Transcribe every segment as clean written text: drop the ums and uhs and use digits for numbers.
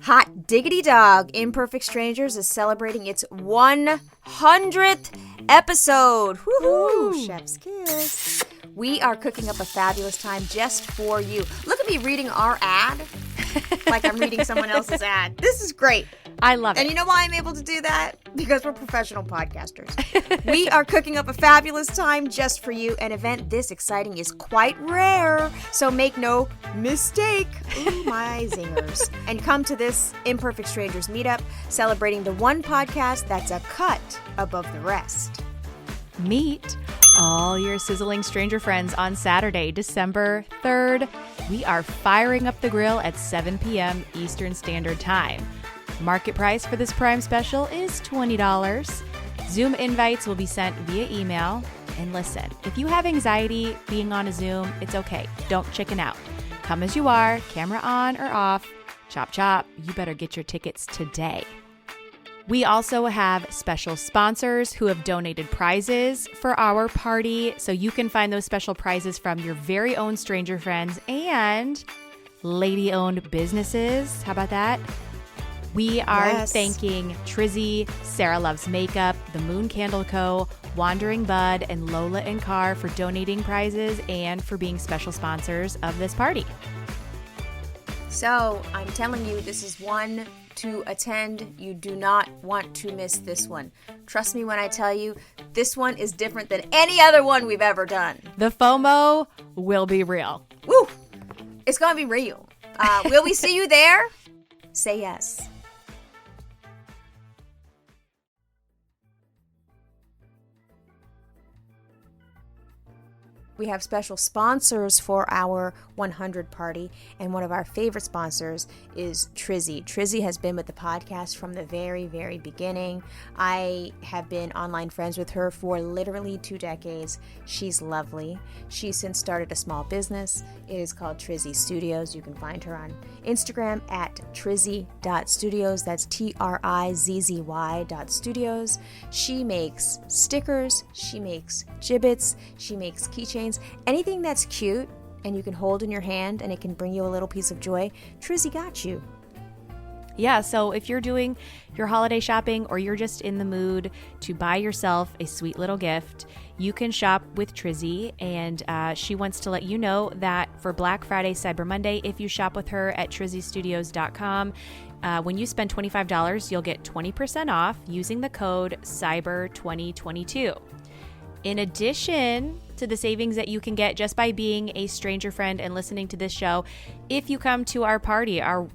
Hot diggity dog, Imperfect Strangers is celebrating its 100th episode. Woohoo! Chef's kiss. We are cooking up a fabulous time just for you. Look at me reading our ad like I'm reading someone else's ad. This is great. I love it. And you know why I'm able to do that? Because we're professional podcasters. We are cooking up a fabulous time just for you. An event this exciting is quite rare, so make no mistake. Ooh, my zingers. And come to this Imperfect Strangers meetup, celebrating the one podcast that's a cut above the rest. Meet all your sizzling stranger friends on Saturday, December 3rd. We are firing up the grill at 7 p.m. Eastern Standard Time. Market price for this Prime special is $20. Zoom invites will be sent via email. And listen, if you have anxiety being on a Zoom, it's okay. Don't chicken out. Come as you are, camera on or off. Chop, chop. You better get your tickets today. We also have special sponsors who have donated prizes for our party. So you can find those special prizes from your very own stranger friends and lady-owned businesses. How about that? We are thanking Trizzy, Sarah Loves Makeup, The Moon Candle Co., Wandering Bud, and Lola and Carr for donating prizes and for being special sponsors of this party. So I'm telling you, this is one to attend. You do not want to miss this one. Trust me when I tell you, this one is different than any other one we've ever done. The FOMO will be real. Woo! It's going to be real. Will we see you there? Say yes. We have special sponsors for our 100 party, and one of our favorite sponsors is Trizzy. Trizzy has been with the podcast from the very, very beginning. I have been online friends with her for literally 2 decades. She's lovely. She's since started a small business. It is called Trizzy Studios. You can find her on Instagram at trizzy.studios. That's TRIZZY.studios. She makes stickers. She makes gibbets. She makes keychains. Anything that's cute and you can hold in your hand and it can bring you a little piece of joy, Trizzy got you. Yeah, so if you're doing your holiday shopping or you're just in the mood to buy yourself a sweet little gift, you can shop with Trizzy, and she wants to let you know that for Black Friday, Cyber Monday, if you shop with her at trizzystudios.com, when you spend $25, you'll get 20% off using the code CYBER2022. In addition to the savings that you can get just by being a stranger friend and listening to this show, if you come to our party, our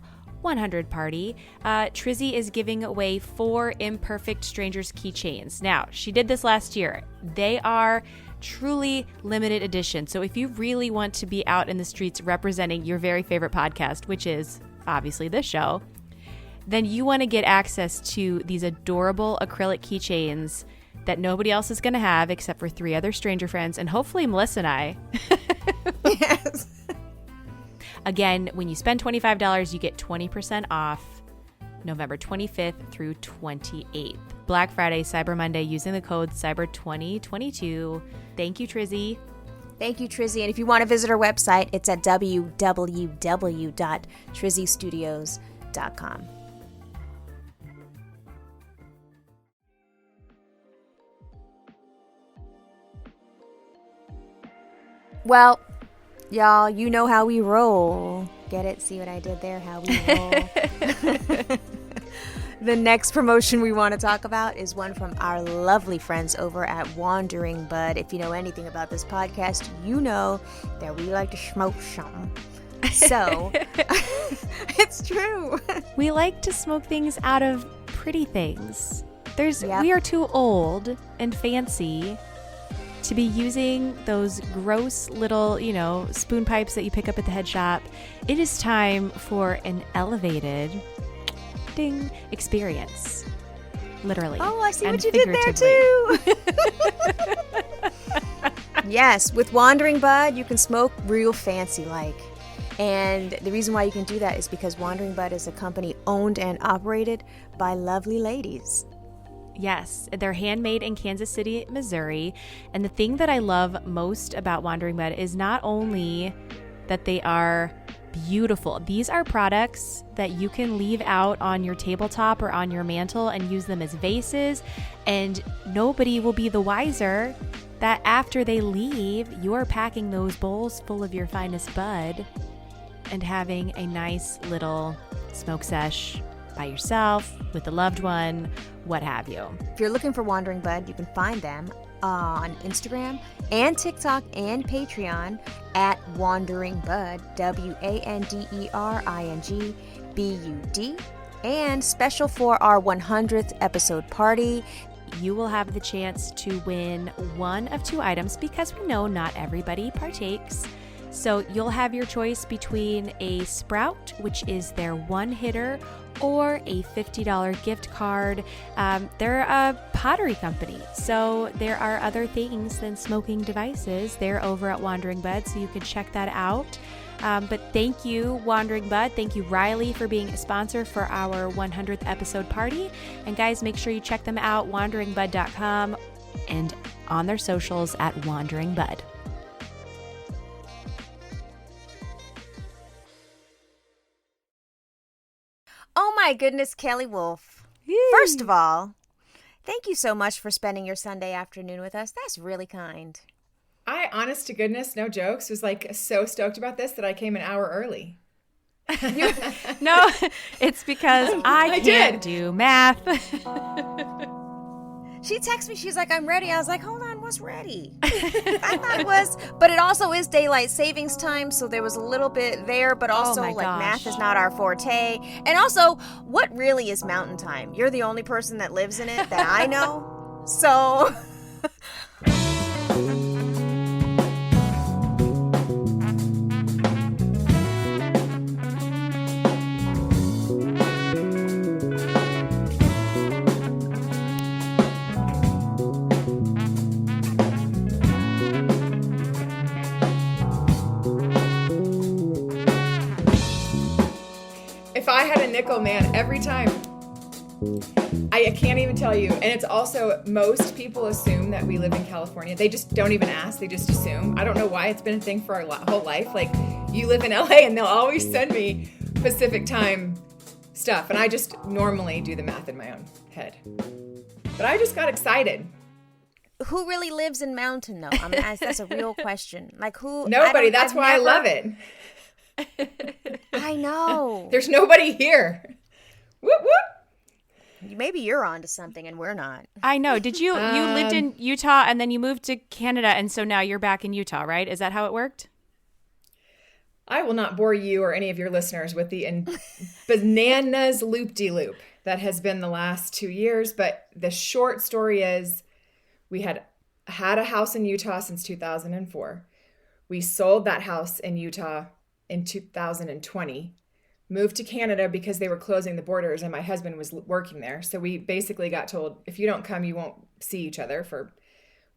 100 party, Trizzy is giving away 4 Imperfect Strangers keychains. Now, she did this last year. They are truly limited edition. So if you really want to be out in the streets representing your very favorite podcast, which is obviously this show, then you want to get access to these adorable acrylic keychains that nobody else is going to have except for 3 other stranger friends and hopefully Melissa and I. Yes. Again, when you spend $25, you get 20% off November 25th through 28th. Black Friday, Cyber Monday, using the code CYBER2022. Thank you, Trizzy. Thank you, Trizzy. And if you want to visit our website, it's at www.trizzystudios.com. Well, y'all, you know how we roll. Get it? See what I did there? How we roll. The next promotion we want to talk about is one from our lovely friends over at Wandering Bud. If you know anything about this podcast, you know that we like to smoke something. So, it's true. We like to smoke things out of pretty things. We are too old and fancy to be using those gross little, spoon pipes that you pick up at the head shop. It is time for an elevated experience. Literally. Oh, I see what you did there too. Yes, with Wandering Bud, you can smoke real fancy like. And the reason why you can do that is because Wandering Bud is a company owned and operated by lovely ladies. Yes, they're handmade in Kansas City, Missouri. And the thing that I love most about Wandering Bud is not only that they are beautiful. These are products that you can leave out on your tabletop or on your mantle and use them as vases, and nobody will be the wiser that after they leave, you're packing those bowls full of your finest bud and having a nice little smoke sesh by yourself, with a loved one, what have you. If you're looking for Wandering Bud, you can find them on Instagram and TikTok and Patreon at Wandering Bud, WANDERINGBUD. And special for our 100th episode party, you will have the chance to win one of two items, because we know not everybody partakes. So you'll have your choice between a Sprout, which is their one hitter, or a $50 gift card. They're a pottery company, so there are other things than smoking devices. They're over at Wandering Bud, so you can check that out. But thank you, Wandering Bud. Thank you, Riley, for being a sponsor for our 100th episode party. And guys, make sure you check them out, wanderingbud.com, and on their socials at Wandering Bud. Oh my goodness, Kelley Wolf. Yay. First of all, thank you so much for spending your Sunday afternoon with us. That's really kind. I, honest to goodness, no jokes, was like so stoked about this that I came an hour early. No, it's because I can't do math. She texted me, she's like, I'm ready. I was like, hold on, what's ready? I thought it was, but it also is daylight savings time, so there was a little bit there, but also math is not our forte. And also, what really is mountain time? You're the only person that lives in it that I know. So if I had a nickel, man, every time, I can't even tell you. And it's also, most people assume that we live in California. They just don't even ask. They just assume. I don't know why. It's been a thing for our whole life. Like, you live in LA and they'll always send me Pacific time stuff. And I just normally do the math in my own head. But I just got excited. Who really lives in mountain, though? I mean, that's a real question. Like, who? Nobody. That's why I love it. I know. There's nobody here. Whoop, whoop. Maybe you're onto something and we're not. I know. Did you lived in Utah and then you moved to Canada, and so now you're back in Utah, right? Is that how it worked? I will not bore you or any of your listeners with the bananas loop-de-loop that has been the last 2 years. But the short story is, we had a house in Utah since 2004. We sold that house in Utah in 2020, moved to Canada because they were closing the borders and my husband was working there. So we basically got told, if you don't come, you won't see each other for,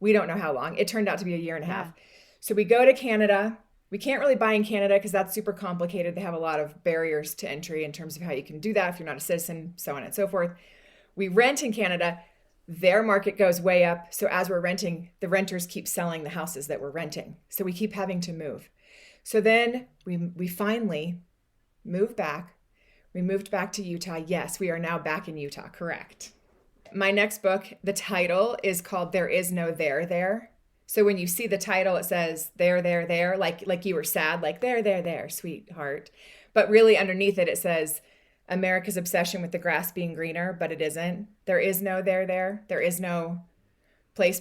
we don't know how long. It turned out to be a year and a half. So we go to Canada. We can't really buy in Canada because that's super complicated. They have a lot of barriers to entry in terms of how you can do that if you're not a citizen, so on and so forth. We rent in Canada. Their market goes way up. So as we're renting, the renters keep selling the houses that we're renting. So we keep having to move. So then we finally moved back. We moved back to Utah. Yes, we are now back in Utah. Correct. My next book, the title is called There Is No There There. So when you see the title, it says there, there, there, like you were sad, like there, there, there, sweetheart. But really underneath it, it says America's obsession with the grass being greener, but it isn't. There is no there, there. There is no place.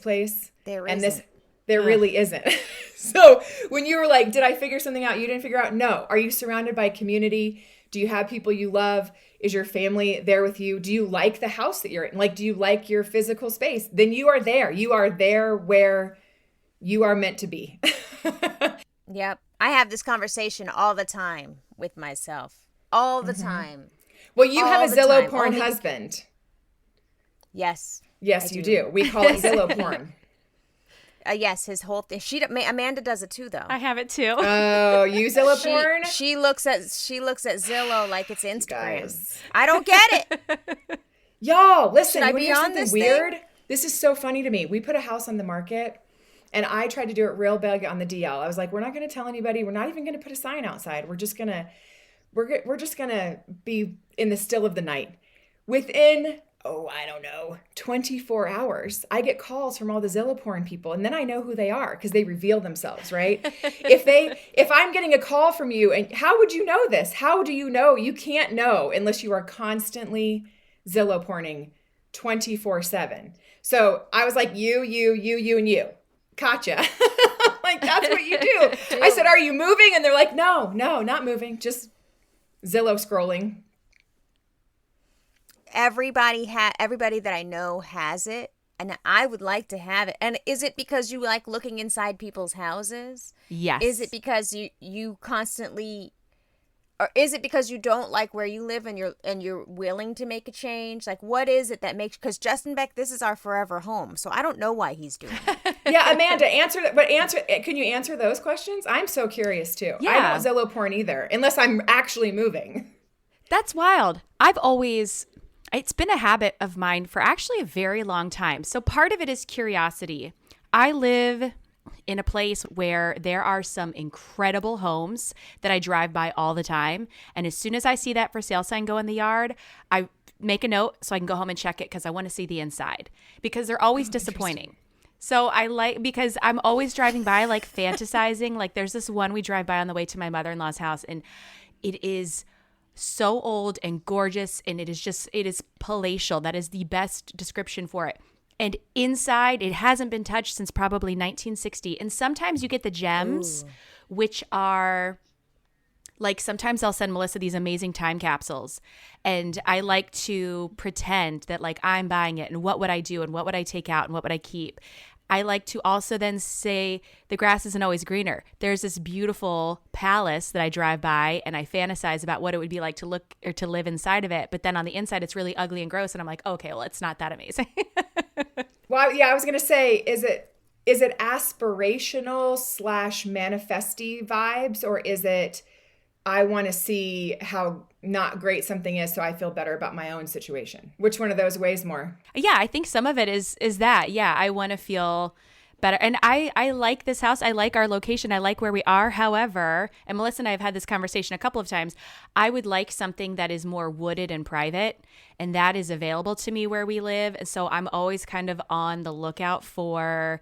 There and isn't. There really isn't. So when you were like, did I figure something out you didn't figure out? No. Are you surrounded by community? Do you have people you love? Is your family there with you? Do you like the house that you're in? Like, do you like your physical space? Then you are there. You are there where you are meant to be. Yep. I have this conversation all the time with myself. All the time. Well, you have a Zillow porn husband. Yes. Yes, you do. We call it Zillow porn. Yes, his whole thing. Amanda does it too, though. I have it too. Oh, you Zillow porn? She looks at Zillow like it's Instagram. I don't get it. Y'all, listen. Should I be on this weird? Thing? This is so funny to me. We put a house on the market, And I tried to do it real big on the DL. I was like, we're not going to tell anybody. We're not even going to put a sign outside. We're just going to be in the still of the night. Within, I don't know, 24 hours, I get calls from all the Zillow porn people. And then I know who they are because they reveal themselves, right? If I'm getting a call from you, and how would you know this? How do you know? You can't know unless you are constantly Zillow porning 24/7. So I was like, you, and you. Gotcha. Like, that's what you do. I said, are you moving? And they're like, no, not moving. Just Zillow scrolling. Everybody that I know has it, and I would like to have it. And is it because you like looking inside people's houses? Yes. Is it because you constantly, or is it because you don't like where you live and you're willing to make a change? Like, what is it that makes? Because Justin Beck, this is our forever home, so I don't know why he's doing it. Yeah, Amanda, answer that. But can you answer those questions? I'm so curious too. Yeah. I don't Zillow porn either, unless I'm actually moving. That's wild. It's been a habit of mine for actually a very long time. So part of it is curiosity. I live in a place where there are some incredible homes that I drive by all the time. And as soon as I see that for sale sign go in the yard, I make a note so I can go home and check it because I want to see the inside, because they're always disappointing. So because I'm always driving by, like fantasizing. Like there's this one we drive by on the way to my mother-in-law's house, and it is so old and gorgeous, and it is palatial. That is the best description for it. And inside, it hasn't been touched since probably 1960. And sometimes you get the gems, which are like, sometimes I'll send Melissa these amazing time capsules, and I like to pretend that like I'm buying it, and what would I do, and what would I take out, and what would I keep. I like to also then say the grass isn't always greener. There's this beautiful palace that I drive by, and I fantasize about what it would be like to look or to live inside of it. But then on the inside, it's really ugly and gross. And I'm like, okay, well, it's not that amazing. Well, yeah, I was going to say, is it aspirational / manifesty vibes, or is it I want to see how not great something is so I feel better about my own situation? Which one of those weighs more? Yeah, I think some of it is that. Yeah, I want to feel better. And I like this house. I like our location. I like where we are. However, and Melissa and I have had this conversation a couple of times, I would like something that is more wooded and private, and that is available to me where we live. And so I'm always kind of on the lookout for,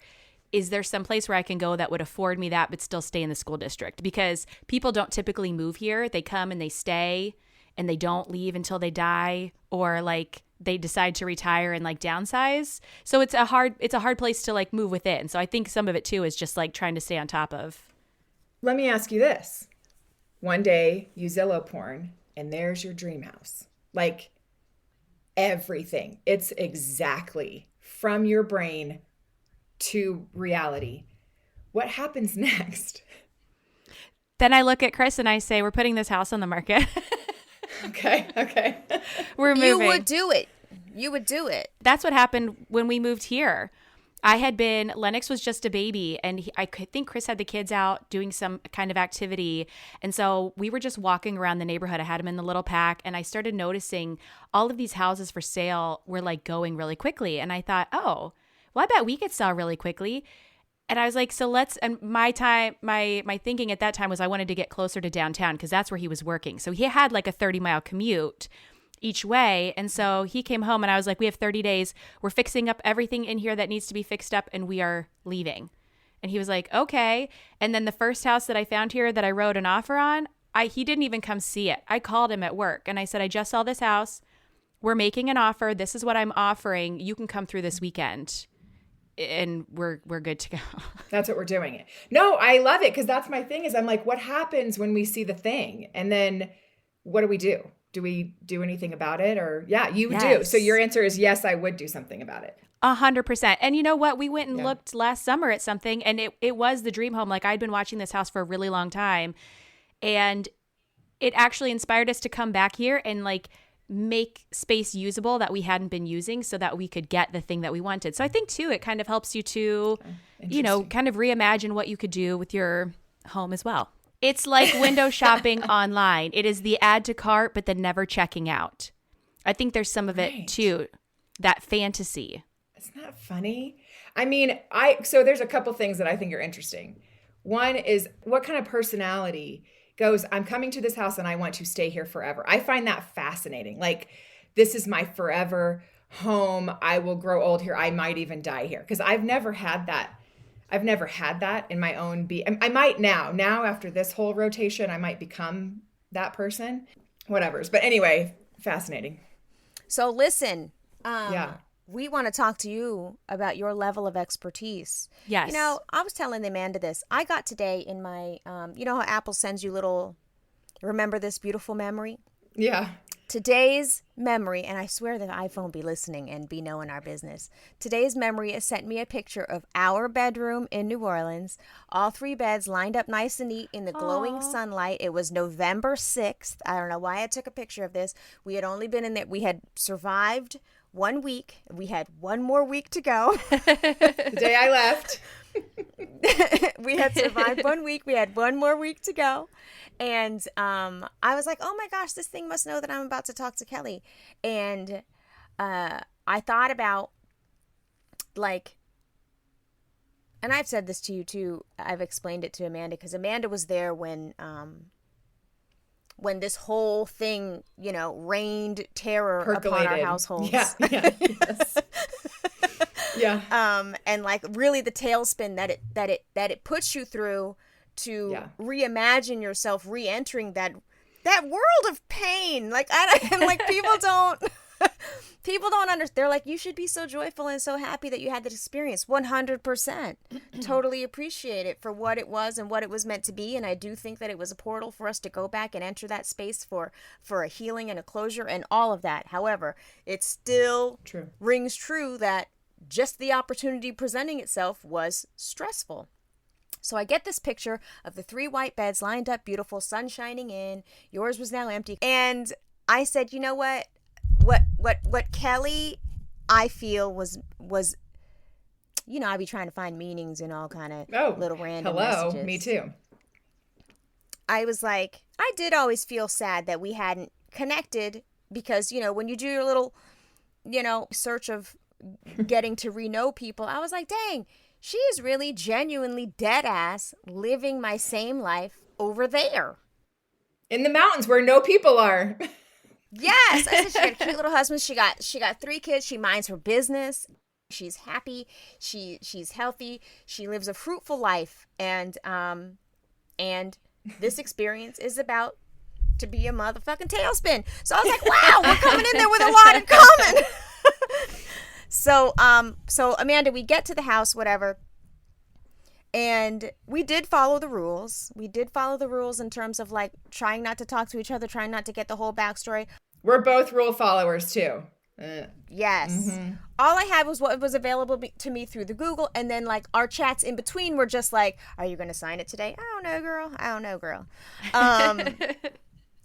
is there some place where I can go that would afford me that but still stay in the school district? Because people don't typically move here. They come and they stay, and they don't leave until they die, or like they decide to retire and like downsize. So it's a hard place to like move within. So I think some of it too is just like trying to stay on top of. Let me ask you this. One day you Zillow porn and there's your dream house. Like everything. It's exactly from your brain to reality. What happens next? Then I look at Chris and I say, we're putting this house on the market. Okay. We're moving. You would do it. That's what happened when we moved here. Lennox was just a baby, and I think Chris had the kids out doing some kind of activity. And so we were just walking around the neighborhood. I had him in the little pack, and I started noticing all of these houses for sale were like going really quickly. And I thought, oh, well, I bet we could sell really quickly. And I was like, and my thinking at that time was I wanted to get closer to downtown because that's where he was working. So he had like a 30-mile commute each way. And so he came home and I was like, we have 30 days. We're fixing up everything in here that needs to be fixed up, and we are leaving. And he was like, okay. And then the first house that I found here that I wrote an offer on, he didn't even come see it. I called him at work and I said, I just saw this house. We're making an offer. This is what I'm offering. You can come through this weekend. And we're good to go. That's what we're doing it. No, I love it, because that's my thing is I'm like, what happens when we see the thing? And then what do we do? Do we do anything about it? Or you do. So your answer is yes, I would do something about it. 100%. And you know what? We went and looked last summer at something, and it was the dream home. Like I'd been watching this house for a really long time, and it actually inspired us to come back here and like make space usable that we hadn't been using so that we could get the thing that we wanted. So I think too, it kind of helps you to, kind of reimagine what you could do with your home as well. It's like window shopping online. It is the add to cart, but then never checking out. I think there's some of it too, that fantasy. Isn't that funny? I mean, so there's a couple things that I think are interesting. One is, what kind of personality goes, I'm coming to this house and I want to stay here forever. I find that fascinating. Like, this is my forever home. I will grow old here. I might even die here. Because I've never had that. I've never had that in my own I might now. Now, after this whole rotation, I might become that person. Whatever's. But anyway, fascinating. So listen. Yeah. We want to talk to you about your level of expertise. Yes. You know, I was telling Amanda this. I got today in my, you know how Apple sends you little, remember this beautiful memory? Yeah. Today's memory, and I swear the iPhone be listening and be knowing our business. Today's memory has sent me a picture of our bedroom in New Orleans. All 3 beds lined up nice and neat in the glowing sunlight. It was November 6th. I don't know why I took a picture of this. We had only been in there. We had survived 1 week. We had 1 more week to go. The day I left. We had survived 1 week. We had 1 more week to go. And I was like, oh my gosh, this thing must know that I'm about to talk to Kelley. And I thought about, like, and I've said this to you too. I've explained it to Amanda because Amanda was there when this whole thing, you know, rained terror Percolated. upon our households. Yeah. Yes. Yeah. And like really the tailspin that it puts you through to reimagine yourself re-entering that world of pain. Like people don't understand. They're like, you should be so joyful and so happy that you had this experience. 100%. Totally appreciate it for what it was and what it was meant to be. And I do think that it was a portal for us to go back and enter that space for a healing and a closure and all of that. However, it still rings true that just the opportunity presenting itself was stressful. So I get this picture of the 3 white beds lined up, beautiful, sun shining in. Yours was now empty. And I said, you know what? What Kelley, I feel was, you know, I'd be trying to find meanings in all kind of little random messages. Me too. I was like, I did always feel sad that we hadn't connected because, you know, when you do your little, you know, search of getting to re-know people, I was like, dang, she is really genuinely dead ass living my same life over there. In the mountains where no people are. Yes. I said she got a cute little husband. She got 3 kids. She minds her business. She's happy. She's healthy. She lives a fruitful life. And this experience is about to be a motherfucking tailspin. So I was like, wow, we're coming in there with a lot in common. So Amanda, we get to the house, whatever. And we did follow the rules. We did follow the rules in terms of like trying not to talk to each other, trying not to get the whole backstory. We're both rule followers too. Yes. Mm-hmm. All I had was what was available to me through the Google. And then like our chats in between were just like, are you going to sign it today? I don't know, girl.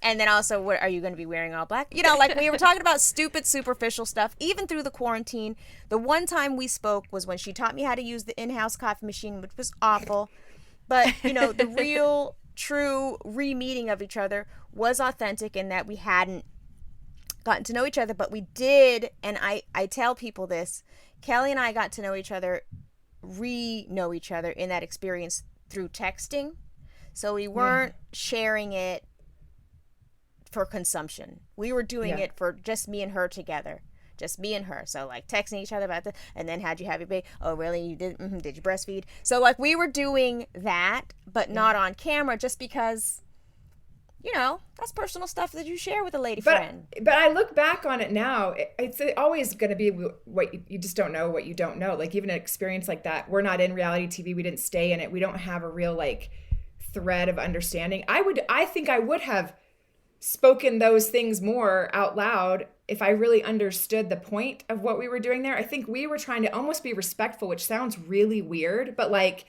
And then also, what are you going to be wearing all black? You know, like we were talking about stupid, superficial stuff, even through the quarantine. The one time we spoke was when she taught me how to use the in-house coffee machine, which was awful. But, you know, the real, true re-meeting of each other was authentic in that we hadn't gotten to know each other, but we did. And I tell people this, Kelley and I got to know each other, re-know each other in that experience through texting. So we weren't sharing it for consumption. We were doing it for just me and her together. Just me and her. So like texting each other about this. And then how'd you have your baby? Oh, really? You did? Mm-hmm. Did you breastfeed? So like we were doing that, but not on camera just because, you know, that's personal stuff that you share with a lady friend. But I look back on it now, it's always going to be what you just don't know what you don't know. Like even an experience like that, we're not in reality TV. We didn't stay in it. We don't have a real like thread of understanding. I think I would have spoken those things more out loud if I really understood the point of what we were doing there. I think we were trying to almost be respectful, which sounds really weird, but like,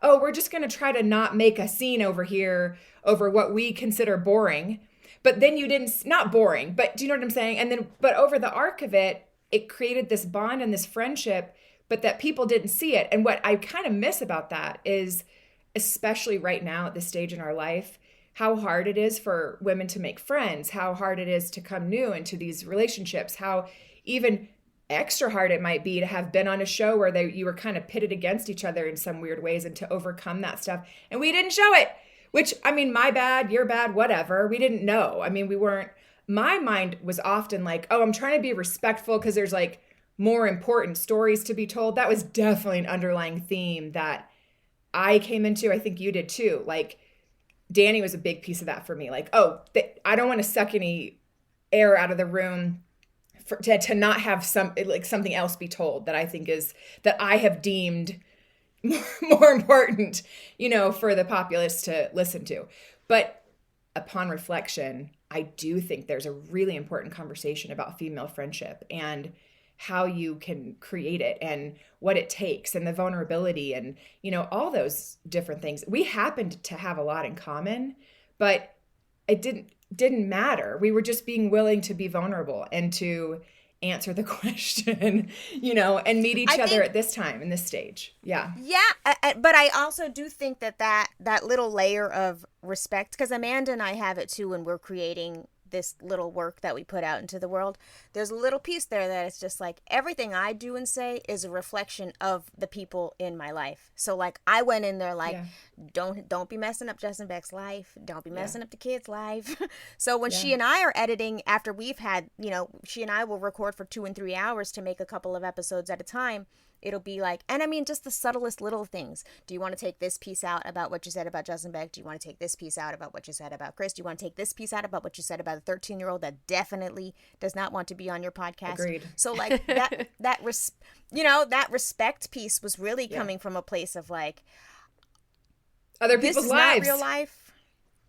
oh, we're just going to try to not make a scene over here over what we consider boring. But then not boring, but do you know what I'm saying? And then, but over the arc of it, it created this bond and this friendship, but that people didn't see it. And what I kind of miss about that is, especially right now at this stage in our life, how hard it is for women to make friends, how hard it is to come new into these relationships, how even extra hard it might be to have been on a show where you were kind of pitted against each other in some weird ways, and to overcome that stuff. And we didn't show it, which, I mean, my bad, your bad, whatever. We didn't know. I mean, we weren't, my mind was often like, oh, I'm trying to be respectful because there's like more important stories to be told. That was definitely an underlying theme that I came into. I think you did too. Like, Danny was a big piece of that for me. Like, oh, I don't want to suck any air out of the room to not have something else be told that I think is, that I have deemed more important, for the populace to listen to. But upon reflection, I do think there's a really important conversation about female friendship and how you can create it and what it takes and the vulnerability and, all those different things. We happened to have a lot in common, but it didn't matter. We were just being willing to be vulnerable and to answer the question, and meet each other at this time in this stage. Yeah. Yeah. But I also do think that little layer of respect, because Amanda and I have it too when we're creating this little work that we put out into the world. There's a little piece there that it's just like everything I do and say is a reflection of the people in my life. So like I went in there like, don't be messing up Justin Beck's life. Don't be messing up the kid's life. So when she and I are editing, after we've had, she and I will record for 2 and 3 hours to make a couple of episodes at a time. It'll be like, and I mean, just the subtlest little things. Do you want to take this piece out about what you said about Justin Beck? Do you want to take this piece out about what you said about Chris? Do you want to take this piece out about what you said about a 13-year-old that definitely does not want to be on your podcast? Agreed. So like that respect piece was really coming from a place of like, other people's lives. This is not real life.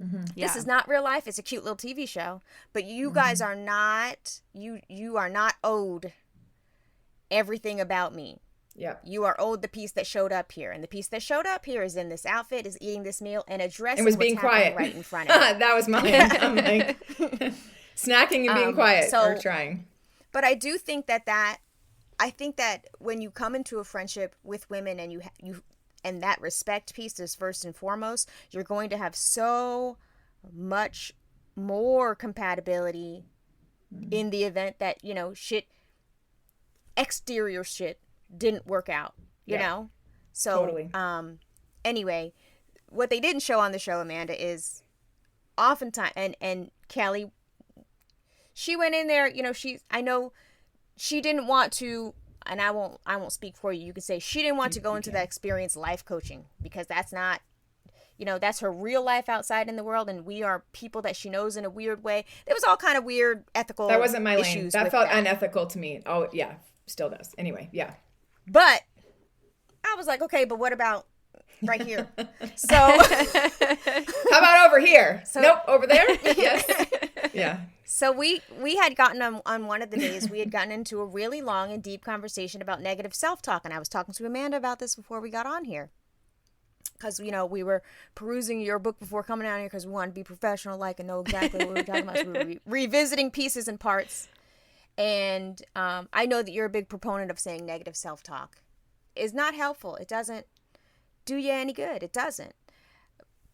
Mm-hmm. Yeah. This is not real life. It's a cute little TV show, but you guys are not, you are not owed everything about me. Yeah. You are owed the piece that showed up here. And the piece that showed up here is in this outfit, is eating this meal, and addressing what's being quiet right in front of you. That was mine. I'm like, snacking and being quiet or trying. But I do think I think that when you come into a friendship with women and you and that respect piece is first and foremost, you're going to have so much more compatibility in the event that, exterior shit didn't work out, you know? So, totally. Anyway, what they didn't show on the show, Amanda, is oftentimes, and Kelley, she went in there, I know she didn't want to, and I won't speak for you. You could say she didn't want to go into that experience life coaching, because that's not, that's her real life outside in the world, and we are people that she knows in a weird way. There was all kind of weird ethical That wasn't my lane. issues That with felt unethical to me. Oh, yeah. Still does. Anyway, yeah. But I was like, okay, but what about right here? So how about over here? Nope, over there? Yes. Yeah. So we had gotten on one of the days, we had gotten into a really long and deep conversation about negative self-talk. And I was talking to Amanda about this before we got on here. Because, we were perusing your book before coming out here because we wanted to be professional, and know exactly what we were talking about. So we were revisiting pieces and parts. And I know that you're a big proponent of saying negative self-talk is not helpful. It doesn't do you any good. It doesn't.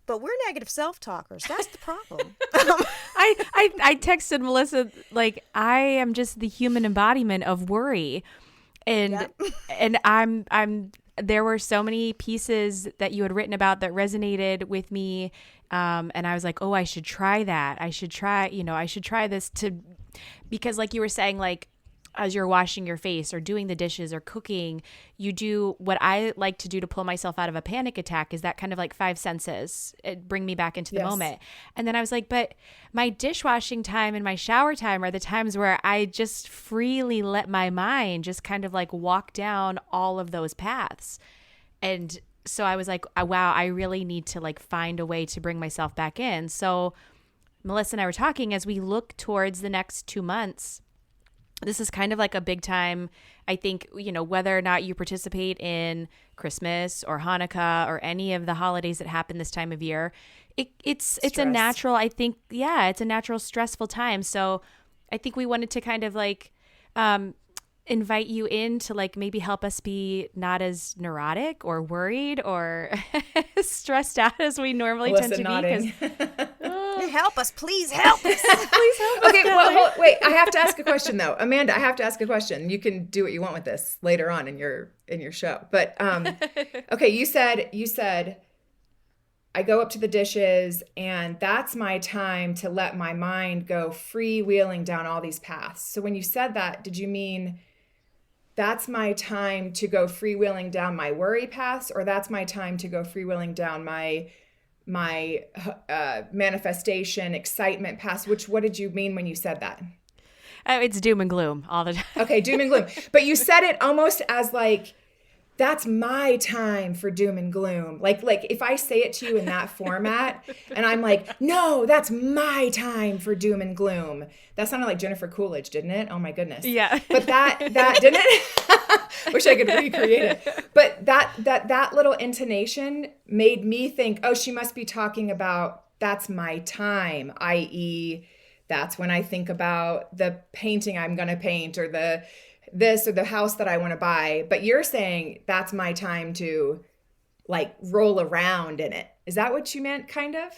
But we're negative self-talkers. That's the problem. I texted Melissa, I am just the human embodiment of worry. And and I'm there were so many pieces that you had written about that resonated with me. And I was like, oh, I should try that. I should try this because like you were saying, as you're washing your face or doing the dishes or cooking, you do what I like to do to pull myself out of a panic attack is that kind of 5 senses. It bring me back into the moment. And then I was like, but my dishwashing time and my shower time are the times where I just freely let my mind just kind of walk down all of those paths. And so I was like, wow, I really need to find a way to bring myself back in. So Melissa and I were talking as we look towards the next 2 months. This is kind of a big time, I think, whether or not you participate in Christmas or Hanukkah or any of the holidays that happen this time of year. It's a natural, I think, it's a natural stressful time. So I think we wanted to kind of invite you in to maybe help us be not as neurotic or worried or stressed out as we normally tend to be. help us. Please help us. Please help us. Okay, well, wait. I have to ask a question though, Amanda. I have to ask a question. You can do what you want with this later on in your show. But okay, you said I go up to the dishes, and that's my time to let my mind go freewheeling down all these paths. So when you said that, did you mean that's my time to go freewheeling down my worry paths, or that's my time to go freewheeling down my manifestation, excitement paths? What did you mean when you said that? It's doom and gloom all the time. Okay, doom and gloom. But you said it almost as like, that's my time for doom and gloom. Like if I say it to you in that format and I'm like, no, that's my time for doom and gloom. That sounded like Jennifer Coolidge, didn't it? Oh my goodness. Yeah. But that didn't it? Wish I could recreate it. But that little intonation made me think, oh, she must be talking about that's my time, i.e., that's when I think about the painting I'm going to paint or this or the house that I want to buy. But you're saying that's my time to like roll around in it. Is that what you meant, kind of?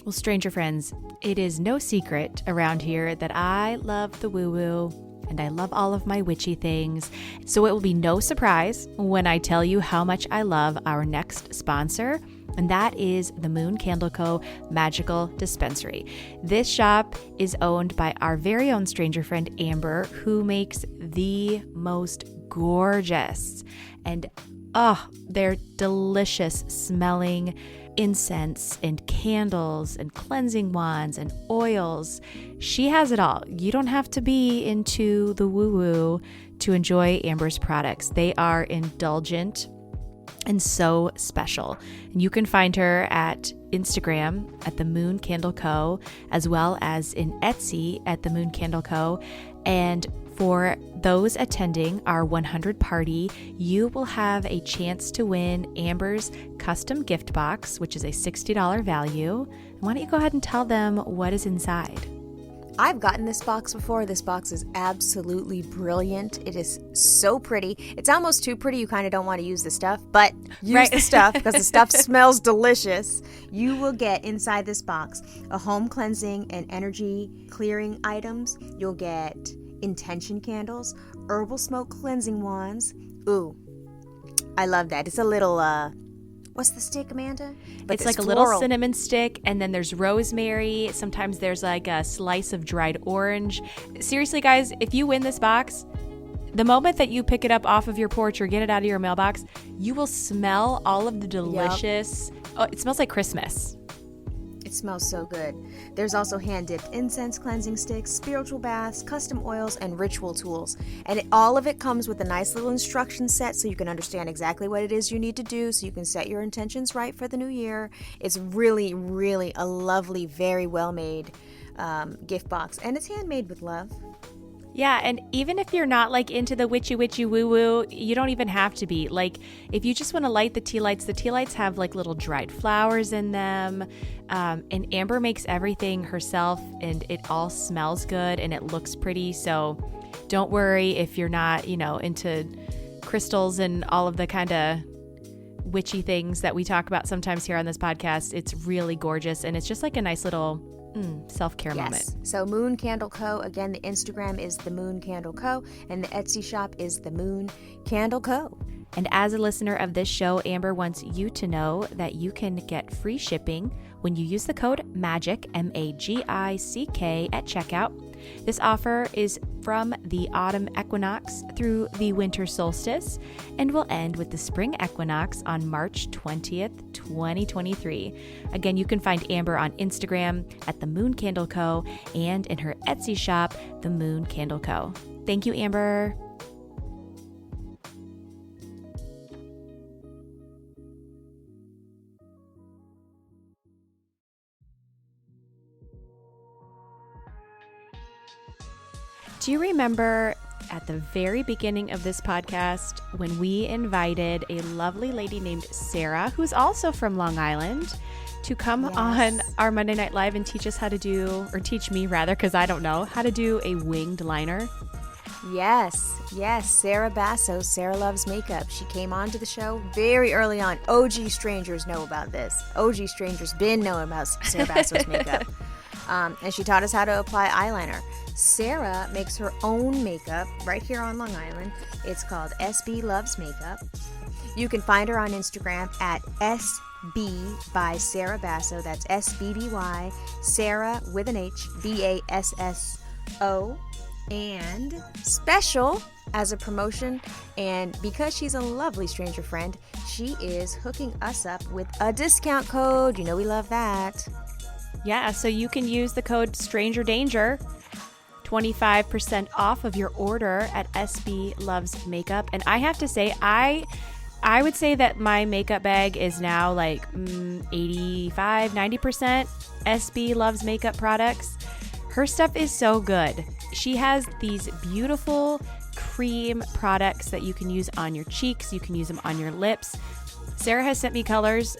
Well, stranger friends, it is no secret around here that I love the woo-woo and I love all of my witchy things. So it will be no surprise when I tell you how much I love our next sponsor, and that is the Moon Candle Co. Magical Dispensary. This shop is owned by our very own stranger friend Amber, who makes the most gorgeous and they're delicious smelling incense and candles and cleansing wands and oils. She has it all. You don't have to be into the woo-woo to enjoy Amber's products. They are indulgent and so special. And you can find her at Instagram at the Moon Candle Co., as well as in Etsy at the Moon Candle Co. And for those attending our 100 party, you will have a chance to win Amber's custom gift box, which is a $60 value. Why don't you go ahead and tell them what is inside? I've gotten this box before. This box is absolutely brilliant. It is so pretty. It's almost too pretty. You kind of don't want to use the stuff, but use the stuff because the stuff smells delicious. You will get inside this box a home cleansing and energy clearing items. You'll get intention candles, herbal smoke cleansing wands. Ooh, I love that. It's a little, what's the stick, Amanda? It's like a little cinnamon stick, and then there's rosemary. Sometimes there's like a slice of dried orange. Seriously, guys, if you win this box, the moment that you pick it up off of your porch or get it out of your mailbox, you will smell all of the delicious, it smells like Christmas. It smells so good. There's also hand-dipped incense cleansing sticks, spiritual baths, custom oils, and ritual tools. And all of it comes with a nice little instruction set so you can understand exactly what it is you need to do so you can set your intentions right for the new year. It's really, really a lovely, very well-made gift box. And it's handmade with love. Yeah, and even if you're not like into the witchy woo-woo, you don't even have to be. Like, if you just want to light the tea lights have like little dried flowers in them. And Amber makes everything herself, and it all smells good and it looks pretty. So don't worry if you're not, into crystals and all of the kind of witchy things that we talk about sometimes here on this podcast. It's really gorgeous, and it's just like a nice little self-care moment. So Moon Candle Co. Again, the Instagram is the Moon Candle Co. and the Etsy shop is the Moon Candle Co. And as a listener of this show, Amber wants you to know that you can get free shipping when you use the code MAGIC, MAGICK, at checkout. This offer is from the autumn equinox through the winter solstice and will end with the spring equinox on March 20th, 2023. Again, you can find Amber on Instagram at the Moon Candle Co. and in her Etsy shop, the Moon Candle Co. Thank you, Amber. Do you remember at the very beginning of this podcast when we invited a lovely lady named Sarah, who's also from Long Island, to come on our Monday Night Live and teach us how to do, or teach me rather, because I don't know, how to do a winged liner? Yes, Sarah Basso, Sarah Loves Makeup. She came onto the show very early on. OG strangers know about this. OG strangers been knowing about Sarah Basso's makeup. And she taught us how to apply eyeliner. Sarah makes her own makeup right here on Long Island. It's called SB Loves Makeup. You can find her on Instagram at SB by Sarah Basso. That's SBBY, Sarah with an H, BASSO. And special as a promotion, and because she's a lovely stranger friend, she is hooking us up with a discount code. You know we love that. Yeah, so you can use the code Stranger Danger, 25% off of your order at SB Loves Makeup. And I have to say, I would say that my makeup bag is now like 85-90% SB Loves Makeup products. Her stuff is so good. She has these beautiful cream products that you can use on your cheeks. You can use them on your lips. Sarah has sent me colors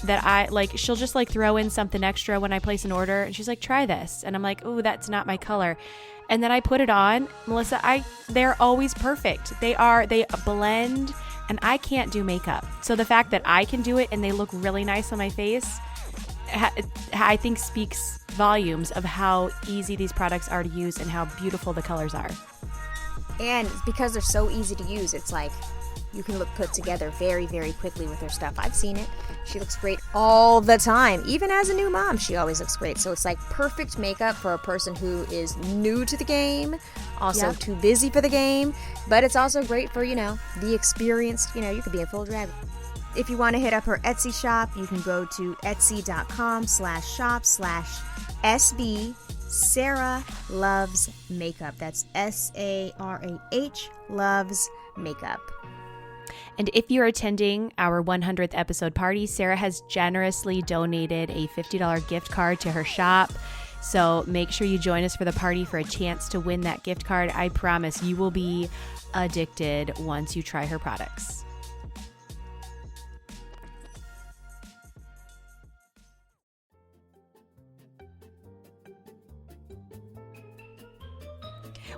that I like. She'll just like throw in something extra when I place an order. And she's like, try this. And I'm like, oh, that's not my color. And then I put it on. Melissa, they're always perfect. They blend, and I can't do makeup. So the fact that I can do it and they look really nice on my face, I think speaks volumes of how easy these products are to use and how beautiful the colors are. And because they're so easy to use, it's like you can look put together very, very quickly with her stuff. I've seen it. She looks great all the time. Even as a new mom, she always looks great. So it's like perfect makeup for a person who is new to the game, also too busy for the game, but it's also great for, the experienced, you could be in full drag. If you want to hit up her Etsy shop, you can go to etsy.com/shop/SB Sarah Loves Makeup. That's SARAH Loves Makeup. And if you're attending our 100th episode party, Sarah has generously donated a $50 gift card to her shop. So make sure you join us for the party for a chance to win that gift card. I promise you will be addicted once you try her products.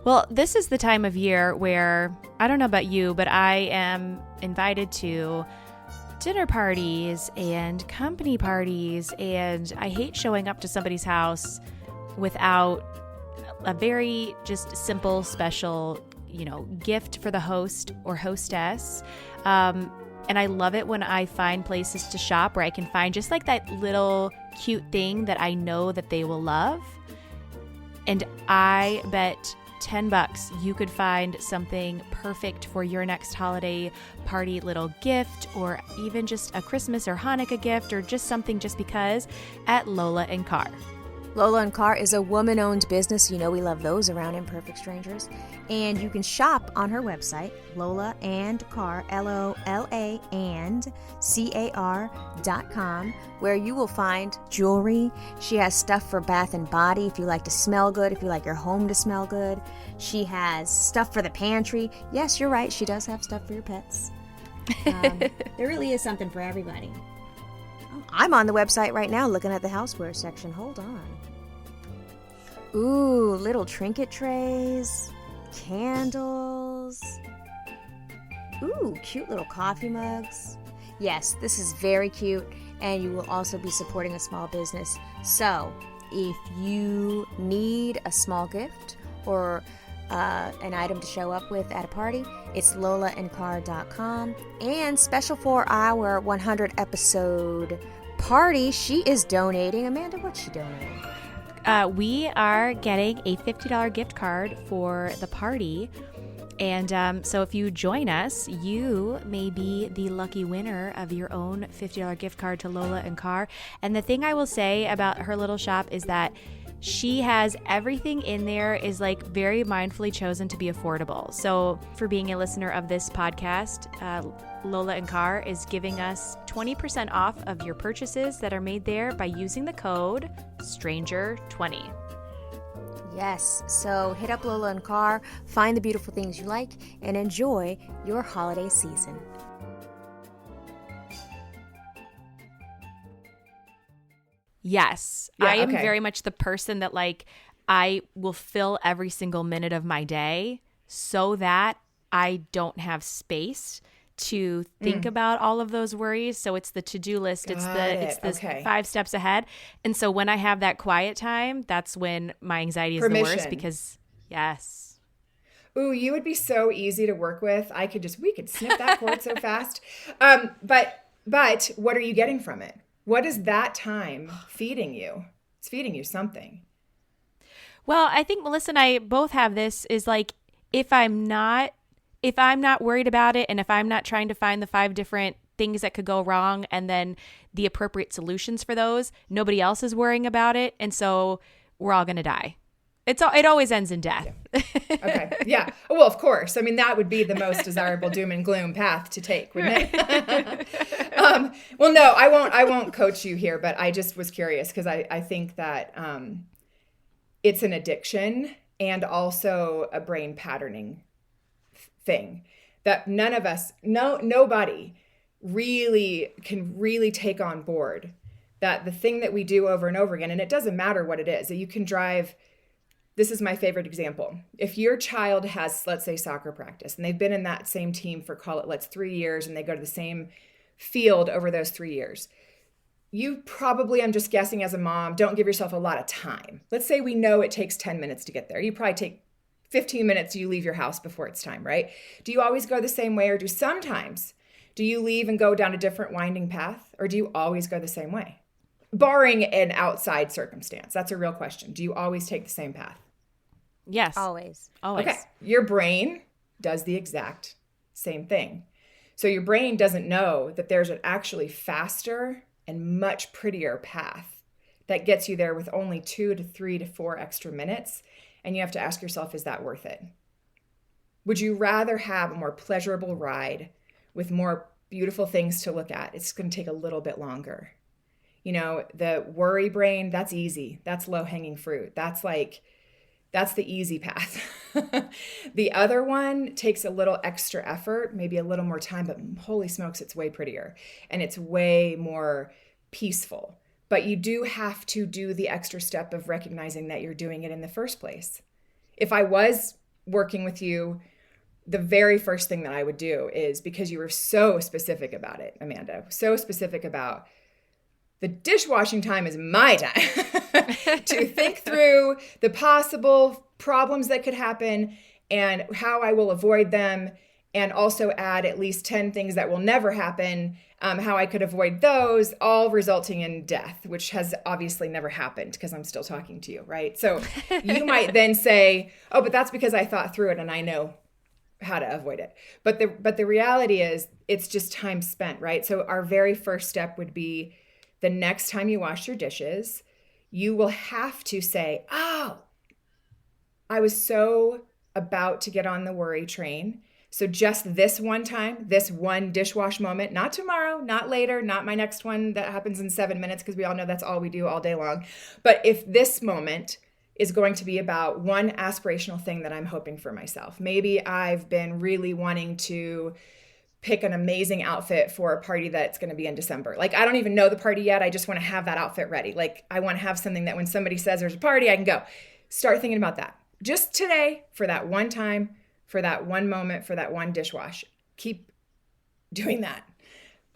Well, this is the time of year where, I don't know about you, but I am invited to dinner parties and company parties, and I hate showing up to somebody's house without a very just simple, special, gift for the host or hostess. And I love it when I find places to shop where I can find just like that little cute thing that I know that they will love. And I bet $10 you could find something perfect for your next holiday party little gift, or even just a Christmas or Hanukkah gift, or just something just because at Lola & Carr. Lola & Carr is a woman-owned business. You know we love those around Imperfect Strangers. And you can shop on her website, Lola and Carr, LOLA and CAR.com, where you will find jewelry. She has stuff for bath and body if you like to smell good, if you like your home to smell good. She has stuff for the pantry. Yes, you're right. She does have stuff for your pets. There really is something for everybody. I'm on the website right now looking at the houseware section. Hold on. Ooh, little trinket trays, candles. Ooh, cute little coffee mugs. Yes, this is very cute, and you will also be supporting a small business. So, if you need a small gift or an item to show up with at a party, it's lolandcar.com. And special for our 100 episode party, she is donating. Amanda, what's she donating? We are getting a $50 gift card for the party. And so if you join us, you may be the lucky winner of your own $50 gift card to Lola & Carr. And the thing I will say about her little shop is that she has everything in there is like very mindfully chosen to be affordable. So for being a listener of this podcast, Lola & Carr is giving us 20% off of your purchases that are made there by using the code STRANGER20. Yes, so hit up Lola & Carr, find the beautiful things you like, and enjoy your holiday season. Yes, Yeah, I am okay. very much the person that I will fill every single minute of my day so that I don't have space to think about all of those worries. So it's the to-do list. It's the Okay. 5 steps ahead. And so when I have that quiet time, that's when my anxiety is the worst Permission. because yes. Ooh, you would be so easy to work with. We could snip that cord so fast. But what are you getting from it? What is that time feeding you? It's feeding you something. Well, I think Melissa and I both have this is like if I'm not worried about it and if I'm not trying to find the 5 different things that could go wrong and then the appropriate solutions for those, nobody else is worrying about it. And so we're all going to die. It always ends in death. Yeah. Okay. Yeah. Well, of course. I mean, that would be the most desirable doom and gloom path to take, wouldn't it? Well, no, I won't coach you here, but I just was curious because I think that it's an addiction and also a brain patterning thing that none of us, nobody really can really take on board, that the thing that we do over and over again, and it doesn't matter what it is, that you can drive. This is my favorite example. If your child has, let's say, soccer practice, and they've been in that same team for, call it, let's 3 years, and they go to the same field over those 3 years, you probably, I'm just guessing as a mom, don't give yourself a lot of time. Let's say we know it takes 10 minutes to get there. You probably take 15 minutes, you leave your house before it's time, right? Do you always go the same way, or do you leave and go down a different winding path, or do you always go the same way? Barring an outside circumstance. That's a real question. Do you always take the same path? Yes. Always. Okay. Your brain does the exact same thing. So your brain doesn't know that there's an actually faster and much prettier path that gets you there with only 2 to 3 to 4 extra minutes. And you have to ask yourself, is that worth it? Would you rather have a more pleasurable ride with more beautiful things to look at? It's going to take a little bit longer. You know, the worry brain, that's easy. That's low-hanging fruit. That's the easy path. The other one takes a little extra effort, maybe a little more time, but holy smokes, it's way prettier and it's way more peaceful. But you do have to do the extra step of recognizing that you're doing it in the first place. If I was working with you, the very first thing that I would do is, because you were so specific about it, Amanda, so specific about the dishwashing time is my time to think through the possible problems that could happen and how I will avoid them, and also add at least 10 things that will never happen, how I could avoid those, all resulting in death, which has obviously never happened because I'm still talking to you, right? So you might then say, oh, but that's because I thought through it and I know how to avoid it. But the reality is it's just time spent, right? So our very first step would be, the next time you wash your dishes, you will have to say, oh, I was so about to get on the worry train. So just this one time, this one dishwash moment, not tomorrow, not later, not my next one that happens in 7 minutes, because we all know that's all we do all day long. But if this moment is going to be about one aspirational thing that I'm hoping for myself, maybe I've been really wanting to pick an amazing outfit for a party that's going to be in December. Like, I don't even know the party yet. I just want to have that outfit ready. Like, I want to have something that when somebody says there's a party, I can go. Start thinking about that. Just today, for that one time, for that one moment, for that one dishwash. Keep doing that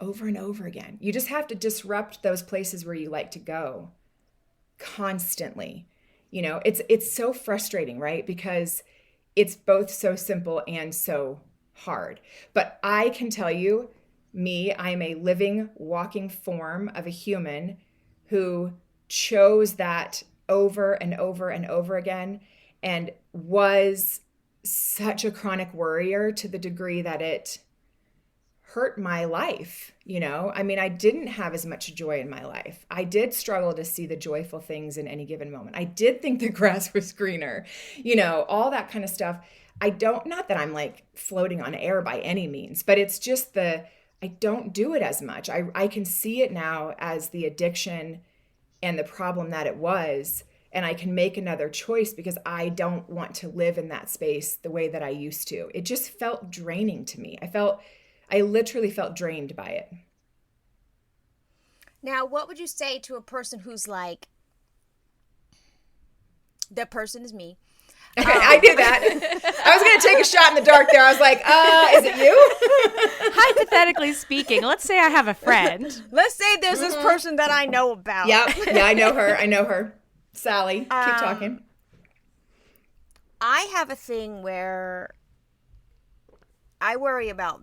over and over again. You just have to disrupt those places where you like to go constantly. You know, it's so frustrating, right? Because it's both so simple and so hard. But I can tell you, I am a living, walking form of a human who chose that over and over and over again, and was such a chronic worrier to the degree that it hurt my life. You know, I mean, I didn't have as much joy in my life. I did struggle to see the joyful things in any given moment. I did think the grass was greener, you know, all that kind of stuff. Not that I'm like floating on air by any means, but it's just I don't do it as much. I can see it now as the addiction and the problem that it was. And I can make another choice because I don't want to live in that space the way that I used to. It just felt draining to me. I literally felt drained by it. Now, what would you say to a person who's like, that person is me, Okay, I knew that. I was going to take a shot in the dark there. I was like, is it you? Hypothetically speaking, let's say I have a friend. Let's say there's this person that I know about. Yep. Yeah, I know her. Sally, keep talking. I have a thing where I worry about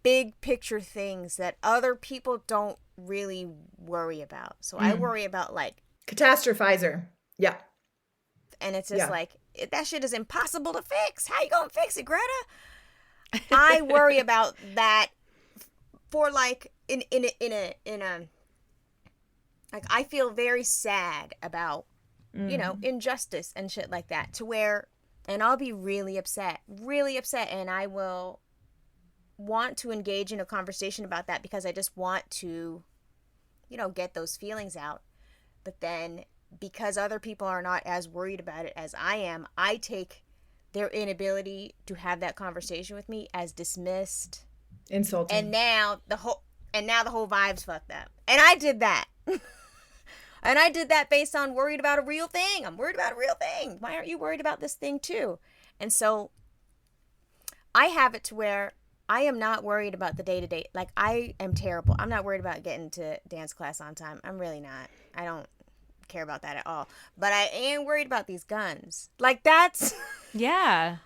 big picture things that other people don't really worry about. So I worry about like catastrophizer. Yeah. And it's just like, that shit is impossible to fix. How you gonna fix it, Greta? I worry about that for like in a like, I feel very sad about you know, injustice and shit like that, to where, and I'll be really upset, and I will want to engage in a conversation about that because I just want to, you know, get those feelings out. But then because other people are not as worried about it as I am, I take their inability to have that conversation with me as dismissed, insulting, and now the whole vibe's fucked up. And I did that. And I did that based on worried about a real thing. I'm worried about a real thing. Why aren't you worried about this thing too? And so I have it to where I am not worried about the day-to-day. Like, I am terrible. I'm not worried about getting to dance class on time. I'm really not. I don't care about that at all. But I am worried about these guns. Like, that's... Yeah.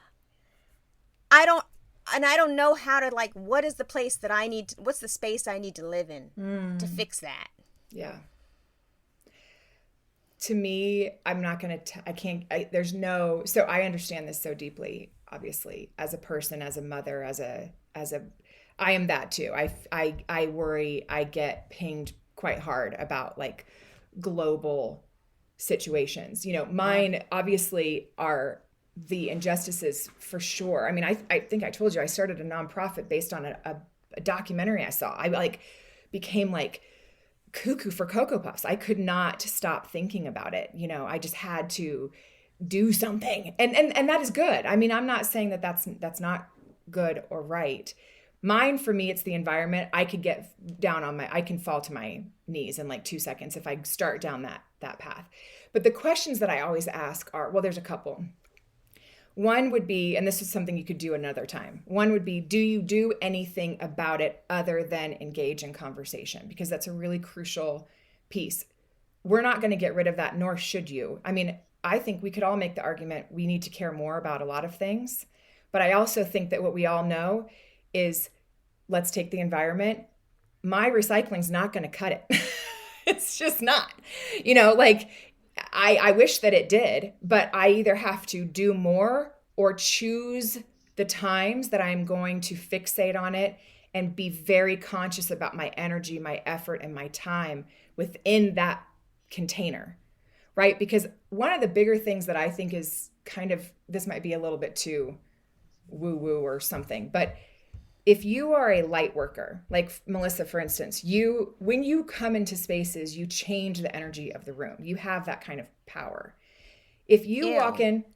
I don't know how to, like, what is the place that I need to, what's the space I need to live in to fix that? Yeah. To me, I'm not going to, there's no, so I understand this so deeply, obviously, as a person, as a mother, I am that too. I worry, I get pinged quite hard about like global situations. You know, mine obviously are the injustices for sure. I mean, I think I told you, I started a nonprofit based on a documentary I saw. I like became like cuckoo for Cocoa Puffs. I could not stop thinking about it. You know, I just had to do something. And that is good. I mean, I'm not saying that that's not good or right. Mine, for me, it's the environment. I could get down I can fall to my knees in like 2 seconds if I start down that path. But the questions that I always ask are, well, there's a couple. One would be, and this is something you could do another time. One would be, do you do anything about it other than engage in conversation? Because that's a really crucial piece. We're not going to get rid of that, nor should you. I mean, I think we could all make the argument we need to care more about a lot of things. But I also think that what we all know is, let's take the environment. My recycling's not going to cut it. It's just not. You know, like, I wish that it did, but I either have to do more or choose the times that I'm going to fixate on it and be very conscious about my energy, my effort, and my time within that container, right? Because one of the bigger things that I think is kind of, this might be a little bit too woo-woo or something, but if you are a light worker, like Melissa, for instance, when you come into spaces, you change the energy of the room. You have that kind of power. If you walk in,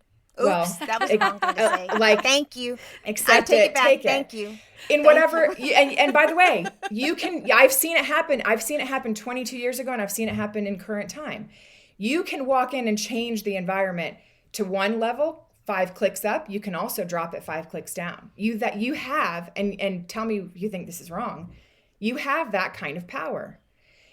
oops, that was the wrong thing to say. Like, thank you. Accept it. Take it. Thank you. In whatever, and by the way, you can. I've seen it happen. I've seen it happen 22 years ago, and I've seen it happen in current time. You can walk in and change the environment to one level. 5 clicks up, you can also drop it 5 clicks down. You have, and tell me if you think this is wrong, you have that kind of power.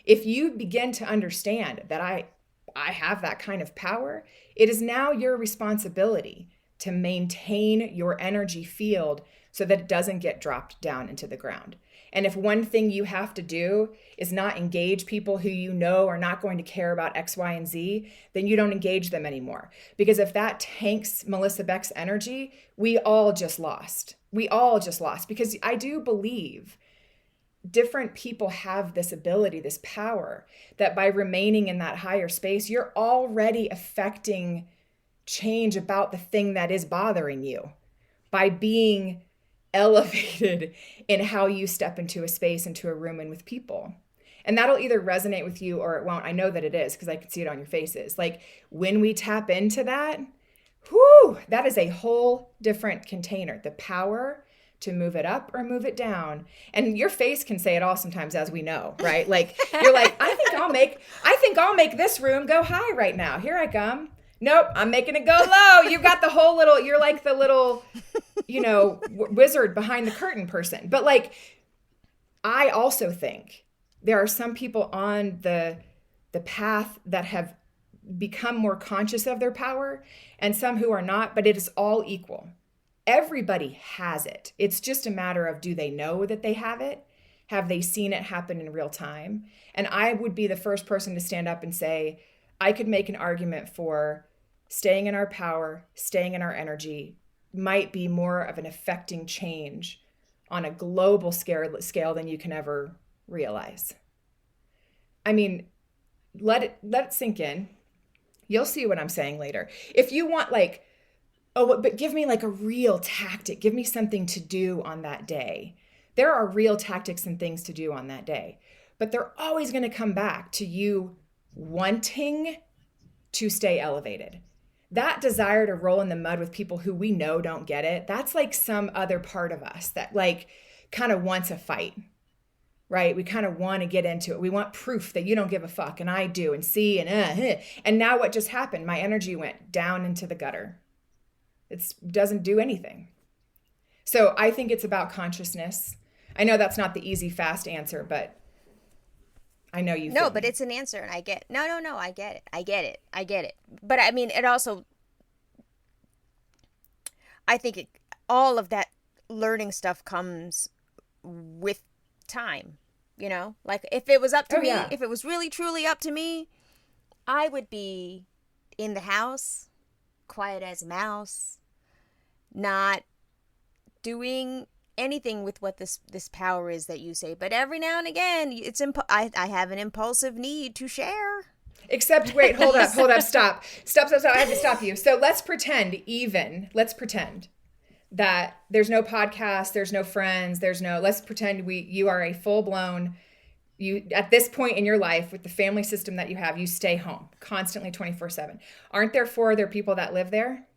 If you begin to understand that I have that kind of power, it is now your responsibility to maintain your energy field so that it doesn't get dropped down into the ground. And if one thing you have to do is not engage people who you know are not going to care about X, Y, and Z, then you don't engage them anymore. Because if that tanks Melissa Beck's energy, we all just lost. Because I do believe different people have this ability, this power, that by remaining in that higher space, you're already affecting change about the thing that is bothering you by being elevated in how you step into a space, into a room, and with people. And that'll either resonate with you or it won't. I know that it is because I can see it on your faces. Like, when we tap into that, that is a whole different container. The power to move it up or move it down. And your face can say it all sometimes, as we know, right? Like, you're like, I think I'll make this room go high right now. Here I come. Nope, I'm making it go low. You got the whole little, you're like the little, wizard behind the curtain person. But like, I also think there are some people on the path that have become more conscious of their power and some who are not, but it is all equal. Everybody has it. It's just a matter of, do they know that they have it? Have they seen it happen in real time? And I would be the first person to stand up and say, I could make an argument for staying in our power, staying in our energy might be more of an affecting change on a global scale than you can ever realize. I mean, let it sink in. You'll see what I'm saying later. If you want like, but give me like a real tactic. Give me something to do on that day. There are real tactics and things to do on that day, but they're always going to come back to you wanting to stay elevated. That desire to roll in the mud with people who we know don't get it, that's like some other part of us that like kind of wants a fight, right? We kind of want to get into it. We want proof that you don't give a fuck and I do, and see, and now what just happened? My energy went down into the gutter. It doesn't do anything. So I think it's about consciousness. I know that's not the easy, fast answer, but I know you. No, but it's an answer, and I get. No, I get it. But I mean, it also. I think all of that learning stuff comes with time. Like if it was up to me, yeah. If it was really truly up to me, I would be in the house, quiet as a mouse, not doing anything with what this power is that you say. But every now and again, I have an impulsive need to share. Except, wait, hold up, stop. I have to stop you. So let's pretend that there's no podcast, there's no friends, let's pretend you are a full-blown, at this point in your life with the family system that you have, you stay home constantly 24/7. Aren't there 4 other people that live there?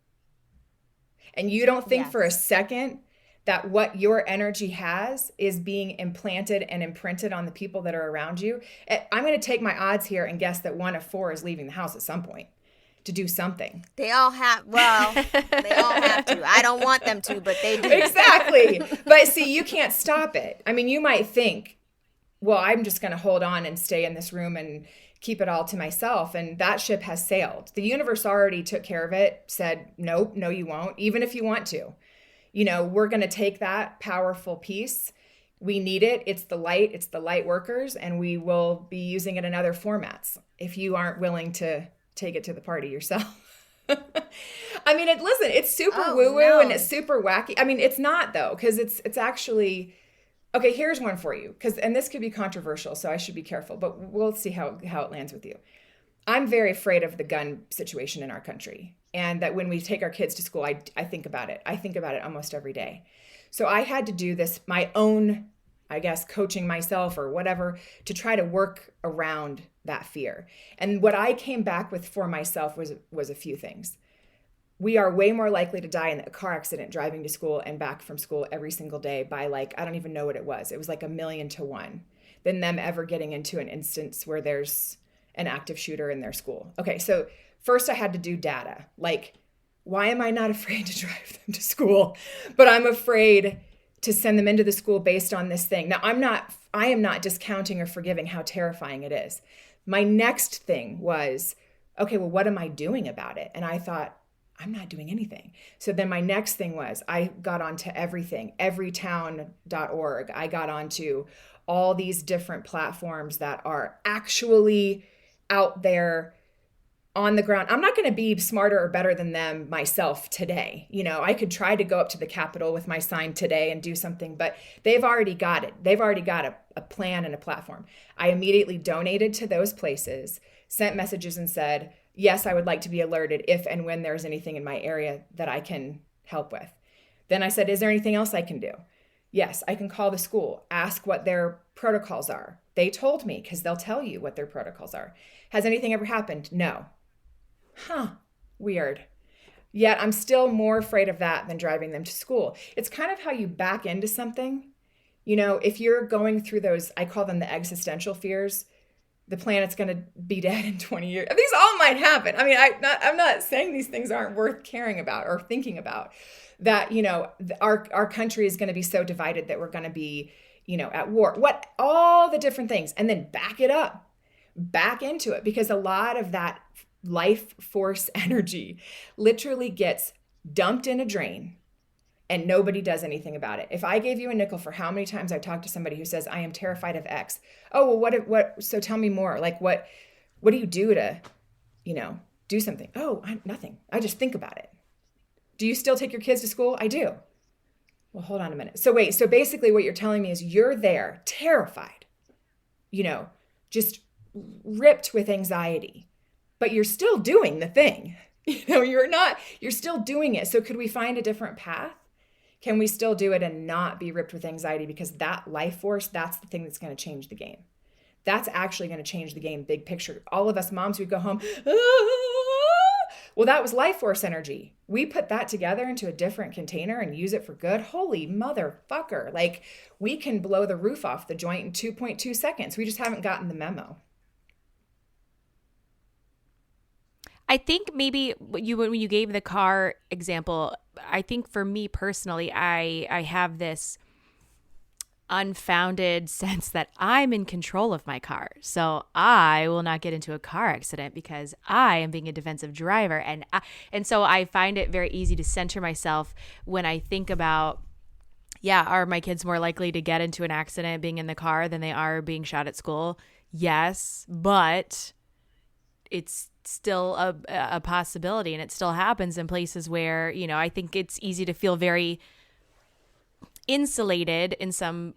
And you don't think for a second that what your energy has is being implanted and imprinted on the people that are around you? I'm going to take my odds here and guess that 1 of 4 is leaving the house at some point to do something. They all have to. I don't want them to, but they do. Exactly. But see, you can't stop it. I mean, you might think, well, I'm just going to hold on and stay in this room and keep it all to myself. And that ship has sailed. The universe already took care of it, said, nope, no, you won't, even if you want to. We're going to take that powerful piece. We need it. It's the light workers, and we will be using it in other formats if you aren't willing to take it to the party yourself. I mean, it's super woo-woo and it's super wacky. I mean, it's not though, because it's actually, okay, here's one for you. And this could be controversial, so I should be careful, but we'll see how it lands with you. I'm very afraid of the gun situation in our country. And that when we take our kids to school, I think about it. I think about it almost every day. So I had to do this, my own, I guess, coaching myself or whatever, to try to work around that fear. And what I came back with for myself was a few things. We are way more likely to die in a car accident driving to school and back from school every single day by I don't even know what it was. It was like 1,000,000 to 1 than them ever getting into an instance where there's an active shooter in their school. Okay, so first I had to do data. Why am I not afraid to drive them to school? But I'm afraid to send them into the school based on this thing. Now, I am not discounting or forgiving how terrifying it is. My next thing was, okay, well, what am I doing about it? And I thought, I'm not doing anything. So then my next thing was, I got onto everything, everytown.org. I got onto all these different platforms that are actually out there on the ground. I'm not going to be smarter or better than them myself today. I could try to go up to the Capitol with my sign today and do something, but they've already got it. They've already got a plan and a platform. I immediately donated to those places, sent messages and said, yes, I would like to be alerted if and when there's anything in my area that I can help with. Then I said, is there anything else I can do? Yes, I can call the school, ask what their protocols are. They told me, because they'll tell you what their protocols are. Has anything ever happened? No. Weird. Yet I'm still more afraid of that than driving them to school. It's kind of how you back into something. If you're going through those, I call them the existential fears, the planet's going to be dead in 20 years. These all might happen. I mean, I'm not saying these things aren't worth caring about or thinking about. That, you know, our country is going to be so divided that we're going to be, you know, at war. What, all the different things. And then back it up, back into it, because a lot of that life force energy literally gets dumped in a drain and nobody does anything about it. If I gave you a nickel for how many times I've talked to somebody who says, I am terrified of X. Oh, well, what, so tell me more. Like, what do you do to, you know, do something? Oh, nothing. I just think about it. Do you still take your kids to school? I do. Well, hold on a minute. So wait, so basically what you're telling me is you're there, terrified, you know, just ripped with anxiety, but you're still doing the thing. You know, you're still doing it. So could we find a different path? Can we still do it and not be ripped with anxiety? Because that life force, that's the thing that's going to change the game. That's actually going to change the game, big picture. All of us moms, we go home, well, that was life force energy. We put that together into a different container and use it for good. Holy motherfucker. Like, we can blow the roof off the joint in 2.2 seconds. We just haven't gotten the memo. I think maybe when you gave the car example, I think for me personally, I have this unfounded sense that I'm in control of my car. So I will not get into a car accident because I am being a defensive driver. And so I find it very easy to center myself when I think about, are my kids more likely to get into an accident being in the car than they are being shot at school? Yes, but it's still a possibility, and it still happens in places where, you know, I think it's easy to feel very insulated in some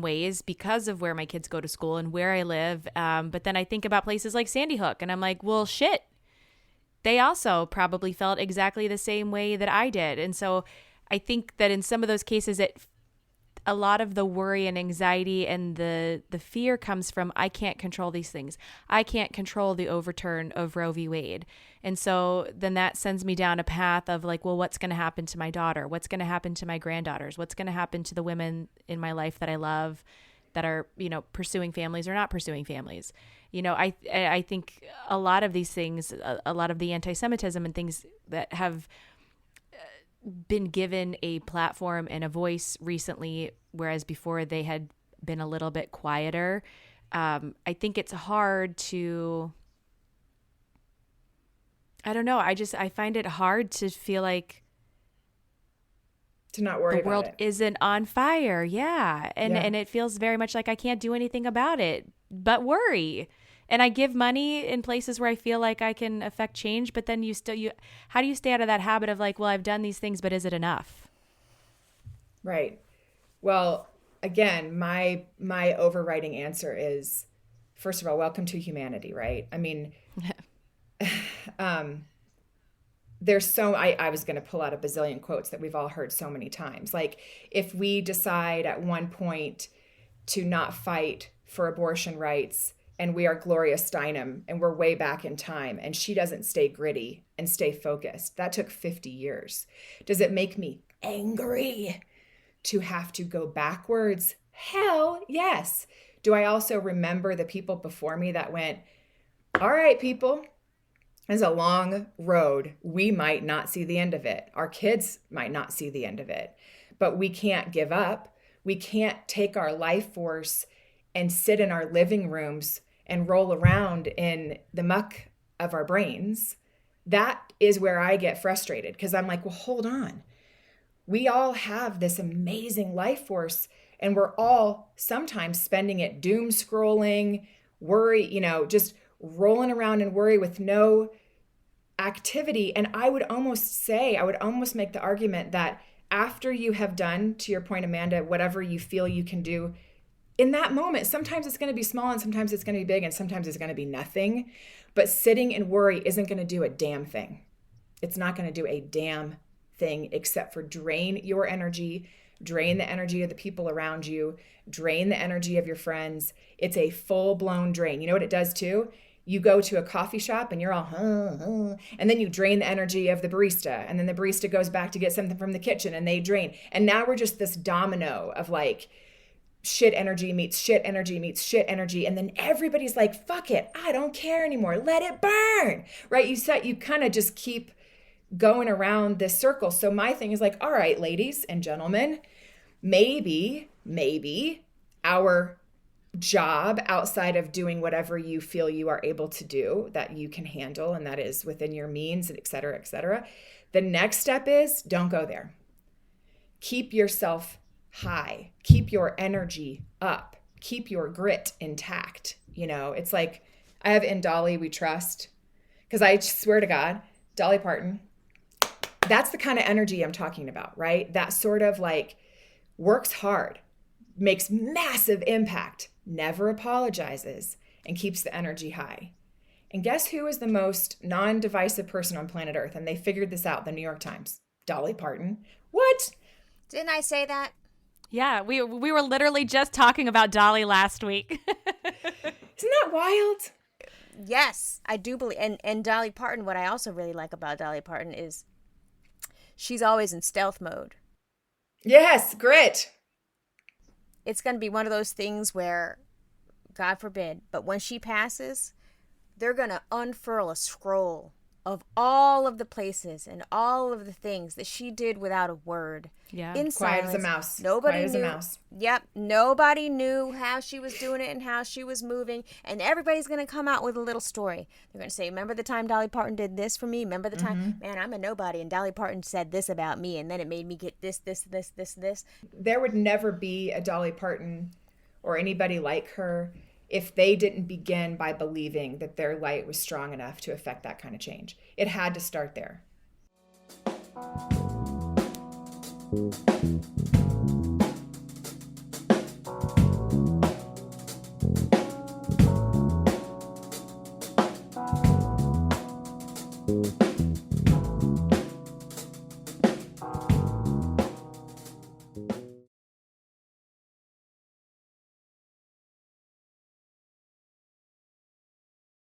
ways because of where my kids go to school and where I live. But then I think about places like Sandy Hook and I'm like, well, shit, they also probably felt exactly the same way that I did. And so I think that in some of those cases, a lot of the worry and anxiety and the fear comes from, I can't control these things. I can't control the overturn of Roe v. Wade. And so then that sends me down a path of like, well, what's going to happen to my daughter? What's going to happen to my granddaughters? What's going to happen to the women in my life that I love that are, you know, pursuing families or not pursuing families? You know, I think a lot of these things, a lot of the anti-Semitism and things that have been given a platform and a voice recently, whereas before they had been a little bit quieter. I think it's hard to, I don't know. I find it hard to feel like to not worry the world about it. isn't on fire. Yeah. And it feels very much like I can't do anything about it, but worry. And I give money in places where I feel like I can affect change, but then how do you stay out of that habit of like, well, I've done these things, but is it enough? Right. Well, again, my overriding answer is, first of all, welcome to humanity, right? I mean, there's I was going to pull out a bazillion quotes that we've all heard so many times. Like, if we decide at one point to not fight for abortion rights, and we are Gloria Steinem and we're way back in time, and she doesn't stay gritty and stay focused, that took 50 years. Does it make me angry to have to go backwards? Hell yes. Do I also remember the people before me that went, all right, people, it's a long road. We might not see the end of it. Our kids might not see the end of it, but we can't give up. We can't take our life force and sit in our living rooms and roll around in the muck of our brains. That is where I get frustrated, because I'm like, well, hold on. We all have this amazing life force, and we're all sometimes spending it doom scrolling, worry, you know, just rolling around in worry with no activity. And I would almost make the argument that after you have done, to your point, Amanda, whatever you feel you can do in that moment, sometimes it's going to be small and sometimes it's going to be big and sometimes it's going to be nothing. But sitting in worry isn't going to do a damn thing. It's not going to do a damn thing except for drain your energy, drain the energy of the people around you, drain the energy of your friends. It's a full-blown drain. You know what it does too? You go to a coffee shop and you're all, and then you drain the energy of the barista. And then the barista goes back to get something from the kitchen and they drain. And now we're just this domino of like shit energy meets shit energy meets shit energy. And then everybody's like, fuck it, I don't care anymore. Let it burn, right? You kind of just keep going around this circle. So my thing is like, all right, ladies and gentlemen, maybe our job outside of doing whatever you feel you are able to do that you can handle and that is within your means, et cetera, the next step is don't go there. Keep yourself high, keep your energy up, keep your grit intact. It's like I have In Dolly We Trust, because I swear to God, Dolly Parton, that's the kind of energy I'm talking about, right? That sort of like works hard, makes massive impact, never apologizes, and keeps the energy high. And guess who is the most non-divisive person on planet Earth? And they figured this out, the New York Times. Dolly Parton. What? Didn't I say that? Yeah, we were literally just talking about Dolly last week. Isn't that wild? Yes, I do believe. And Dolly Parton, what I also really like about Dolly Parton is she's always in stealth mode. Yes, grit. It's going to be one of those things where, God forbid, but when she passes, they're going to unfurl a scroll of all of the places and all of the things that she did without a word. Yeah. In Quiet silence. as a mouse. Nobody Quiet knew. As a mouse. Yep. Nobody knew how she was doing it and how she was moving. And everybody's going to come out with a little story. They're going to say, remember the time Dolly Parton did this for me? Remember the time? Man, I'm a nobody. And Dolly Parton said this about me. And then it made me get this. There would never be a Dolly Parton or anybody like her if they didn't begin by believing that their light was strong enough to affect that kind of change. It had to start there.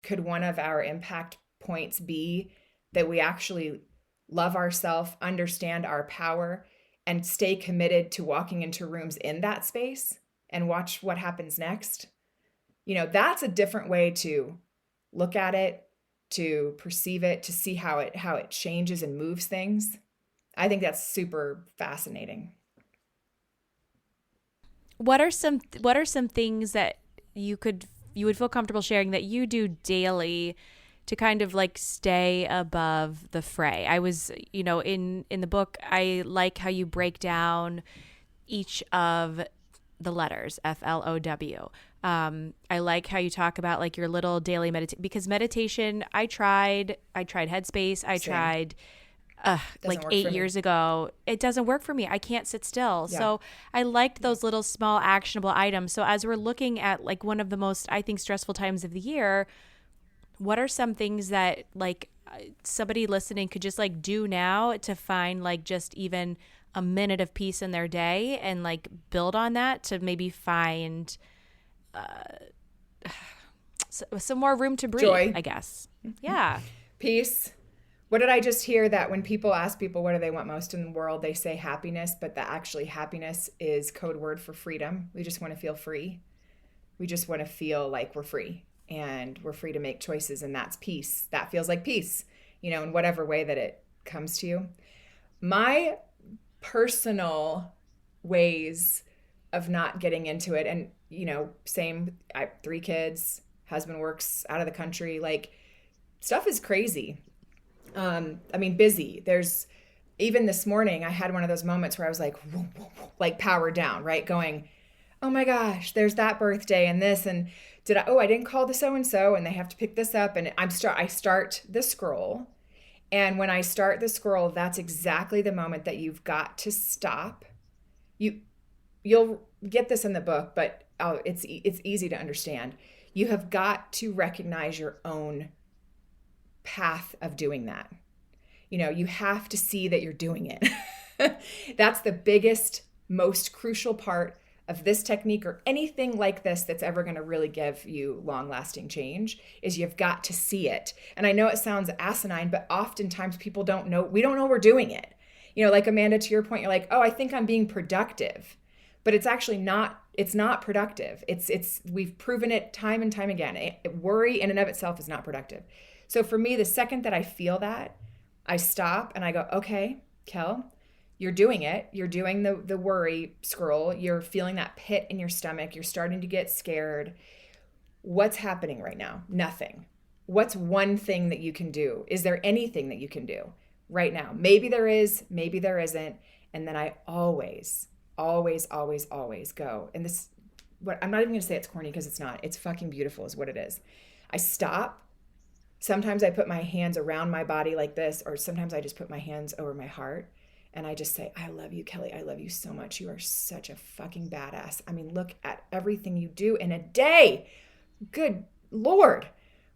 Could one of our impact points be that we actually love ourselves, understand our power, and stay committed to walking into rooms in that space and watch what happens next? That's a different way to look at it, to perceive it, to see how it changes and moves things. I think that's super fascinating. What are some things that you would feel comfortable sharing that you do daily to kind of like stay above the fray? I was, in the book, I like how you break down each of the letters, FLOW. I like how you talk about like your little daily meditation, because meditation, I tried Headspace. I tried like 8 years ago. It doesn't work for me. I can't sit still. Yeah. So I liked those little small actionable items. So as we're looking at like one of the most, I think, stressful times of the year, what are some things that like somebody listening could just like do now to find like just even a minute of peace in their day and like build on that to maybe find some more room to breathe, joy, I guess. Yeah. Peace. What did I just hear? That when people ask people what do they want most in the world, they say happiness, but that actually happiness is code word for freedom. We just want to feel free. We just want to feel like we're free and we're free to make choices, and that's peace. That feels like peace, in whatever way that it comes to you. My personal ways of not getting into it, and, same, I have 3 kids, husband works out of the country, like stuff is crazy. Busy. There's, even this morning, I had one of those moments where I was like, whoa, whoa, whoa, like power down, right? Going, oh my gosh, there's that birthday and this, and I didn't call the so-and-so and they have to pick this up. And I start the scroll. And when I start the scroll, that's exactly the moment that you've got to stop. You'll get this in the book, but it's easy to understand. You have got to recognize your own path of doing that. You have to see that you're doing it. That's the biggest, most crucial part of this technique or anything like this that's ever going to really give you long-lasting change, is you've got to see it. And I know it sounds asinine, but oftentimes people we don't know we're doing it. Like Amanda, to your point, you're like, oh, I think I'm being productive. but it's actually not, it's not productive. We've proven it time and time again. Worry in and of itself is not productive. So for me, the second that I feel that, I stop and I go, okay, Kel, you're doing it. You're doing the worry scroll. You're feeling that pit in your stomach. You're starting to get scared. What's happening right now? Nothing. What's one thing that you can do? Is there anything that you can do right now? Maybe there is, maybe there isn't. And then I always go. And this, what I'm not even going to say it's corny because it's not. It's fucking beautiful is what it is. I stop. Sometimes I put my hands around my body like this, or sometimes I just put my hands over my heart and I just say, I love you, Kelley. I love you so much. You are such a fucking badass. I mean, look at everything you do in a day. Good Lord.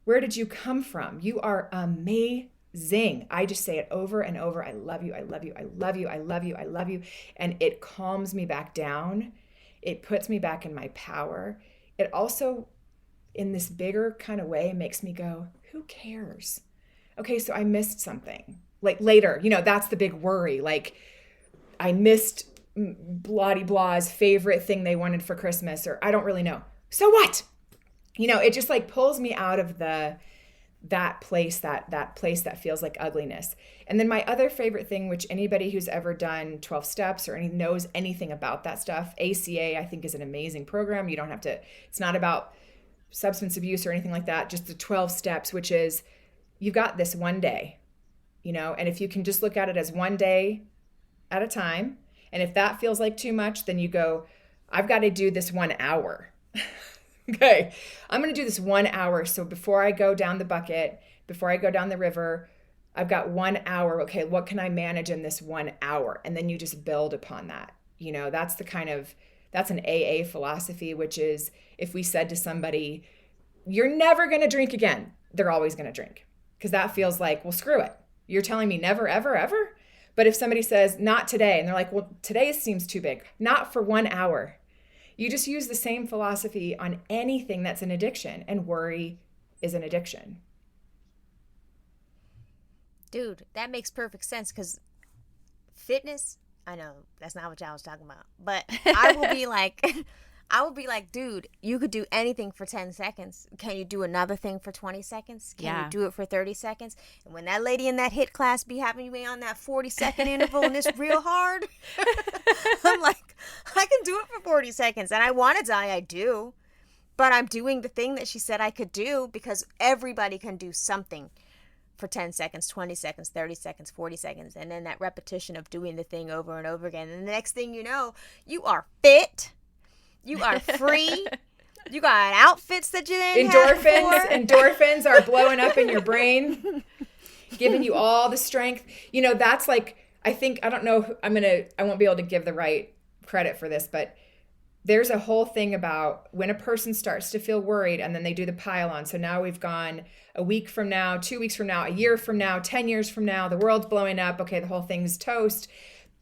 Where did you come from? You are amazing. I just say it over and over. I love you. I love you. I love you. I love you. I love you. And it calms me back down. It puts me back in my power. It also, in this bigger kind of way, makes me go, who cares? Okay, so I missed something. Like later, that's the big worry. Like I missed blah blah's favorite thing they wanted for Christmas, or I don't really know. So what? It just like pulls me out of that place that feels like ugliness. And then my other favorite thing, which anybody who's ever done 12 steps or knows anything about that stuff, ACA, I think is an amazing program. You don't have to, it's not about substance abuse or anything like that, just the 12 steps, which is you've got this one day, and if you can just look at it as one day at a time. And if that feels like too much, then you go, I've got to do this 1 hour. Okay, I'm going to do this 1 hour. So before I go down the bucket, before I go down the river, I've got 1 hour. Okay, what can I manage in this 1 hour? And then you just build upon that. That's an AA philosophy, which is if we said to somebody, you're never going to drink again, they're always going to drink. Because that feels like, well, screw it. You're telling me never, ever, ever? But if somebody says, not today, and they're like, well, today seems too big. Not for 1 hour. You just use the same philosophy on anything that's an addiction, and worry is an addiction. Dude, that makes perfect sense because fitness, I know that's not what y'all was talking about, but I will be like, dude, you could do anything for 10 seconds. Can you do another thing for 20 seconds? Can you do it for 30 seconds? And when that lady in that HIIT class be having me on that 40-second interval and it's real hard, I'm like, I can do it for 40 seconds. And I want to die, I do. But I'm doing the thing that she said I could do because everybody can do something for 10 seconds, 20 seconds, 30 seconds, 40 seconds. And then that repetition of doing the thing over and over again. And the next thing you know, you are fit. You are free. You got outfits that you didn't have before. Endorphins are blowing up in your brain, giving you all the strength. That's like, I don't know, I won't be able to give the right credit for this, but there's a whole thing about when a person starts to feel worried and then they do the pile on. So now we've gone a week from now, 2 weeks from now, a year from now, 10 years from now, the world's blowing up. Okay, the whole thing's toast.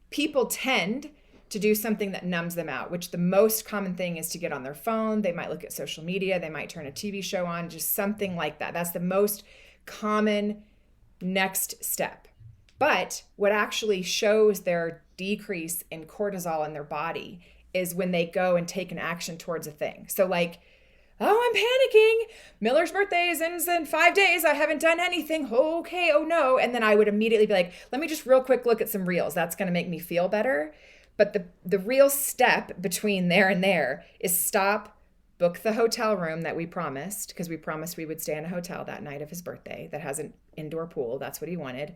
People tend to do something that numbs them out, which the most common thing is to get on their phone. They might look at social media. They might turn a TV show on, just something like that. That's the most common next step. But what actually shows their decrease in cortisol in their body is when they go and take an action towards a thing. So like, oh, I'm panicking. Miller's birthday is in 5 days. I haven't done anything. Okay, oh no. And then I would immediately be like, let me just real quick look at some reels. That's going to make me feel better. But the real step between there and there is stop, book the hotel room that we promised, because we promised we would stay in a hotel that night of his birthday that has an indoor pool. That's what he wanted.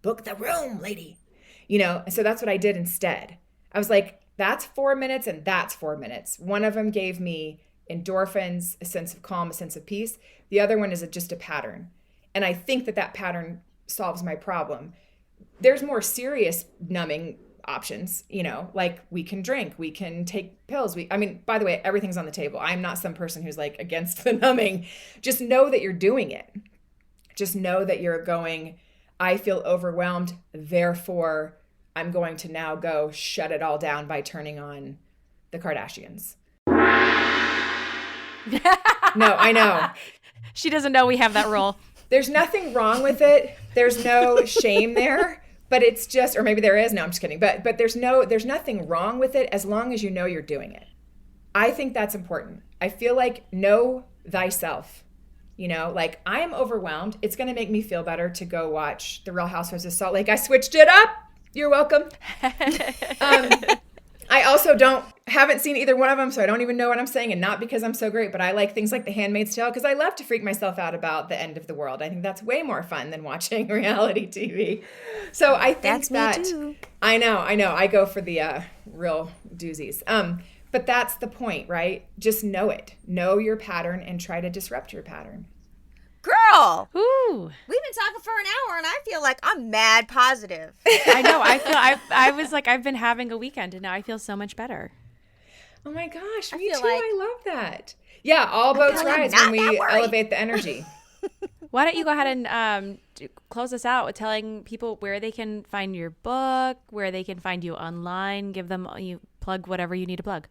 Book the room, lady. So that's what I did instead. I was like, that's 4 minutes and that's 4 minutes. One of them gave me endorphins, a sense of calm, a sense of peace. The other one is just a pattern. And I think that pattern solves my problem. There's more serious numbing options, like we can drink, we can take pills. By the way, everything's on the table. I'm not some person who's like against the numbing. Just know that you're doing it. Just know that you're going, I feel overwhelmed. Therefore, I'm going to now go shut it all down by turning on the Kardashians. No, I know. She doesn't know we have that role. There's nothing wrong with it. There's no shame there. But it's just, or maybe there is, no, I'm just kidding. But there's nothing wrong with it as long as you know you're doing it. I think that's important. I feel like know thyself. You know, like I am overwhelmed. It's going to make me feel better to go watch The Real Housewives of Salt Lake. I switched it up. You're welcome. I also haven't seen either one of them, so I don't even know what I'm saying. And not because I'm so great, but I like things like The Handmaid's Tale because I love to freak myself out about the end of the world. I think that's way more fun than watching reality TV. So I think that's me too. I know. I go for the real doozies. But that's the point, right? Just know it. Know your pattern and try to disrupt your pattern. Girl, Ooh. we've been talking for an hour and I feel like I'm mad positive. I know. I was like, I've been having a weekend and now I feel so much better. Oh my gosh, me feel too. like- I love that. Yeah, all boats like rise not when we that worried. elevate the energy. Why don't you go ahead and close us out with telling people where they can find your book, where they can find you online, you plug whatever you need to plug.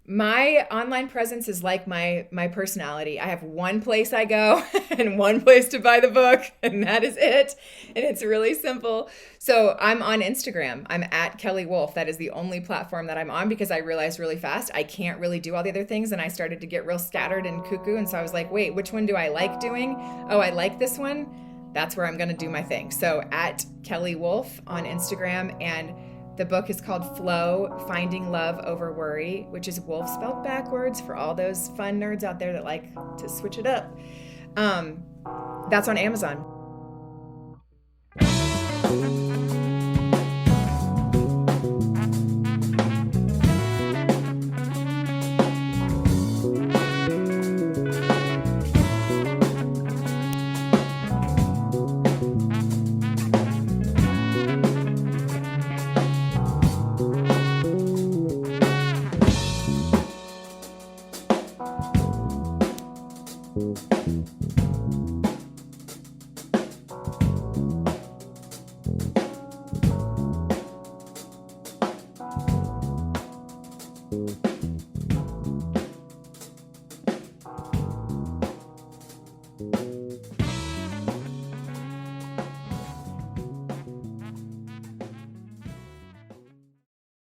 My online presence is like my personality. I have one place I go and one place to buy the book, and that is it. And it's really simple. So I'm on Instagram. I'm at Kelley Wolf. That is the only platform that I'm on because I realized really fast I can't really do all the other things, and I started to get real scattered and cuckoo. And so I was like, wait, which one do I like doing? Oh, I like this one. That's where I'm going to do my thing. So at Kelley Wolf on Instagram, and the book is called Flow, Finding Love Over Worry, which is wolf spelled backwards for all those fun nerds out there that like to switch it up. That's on Amazon. Thank you.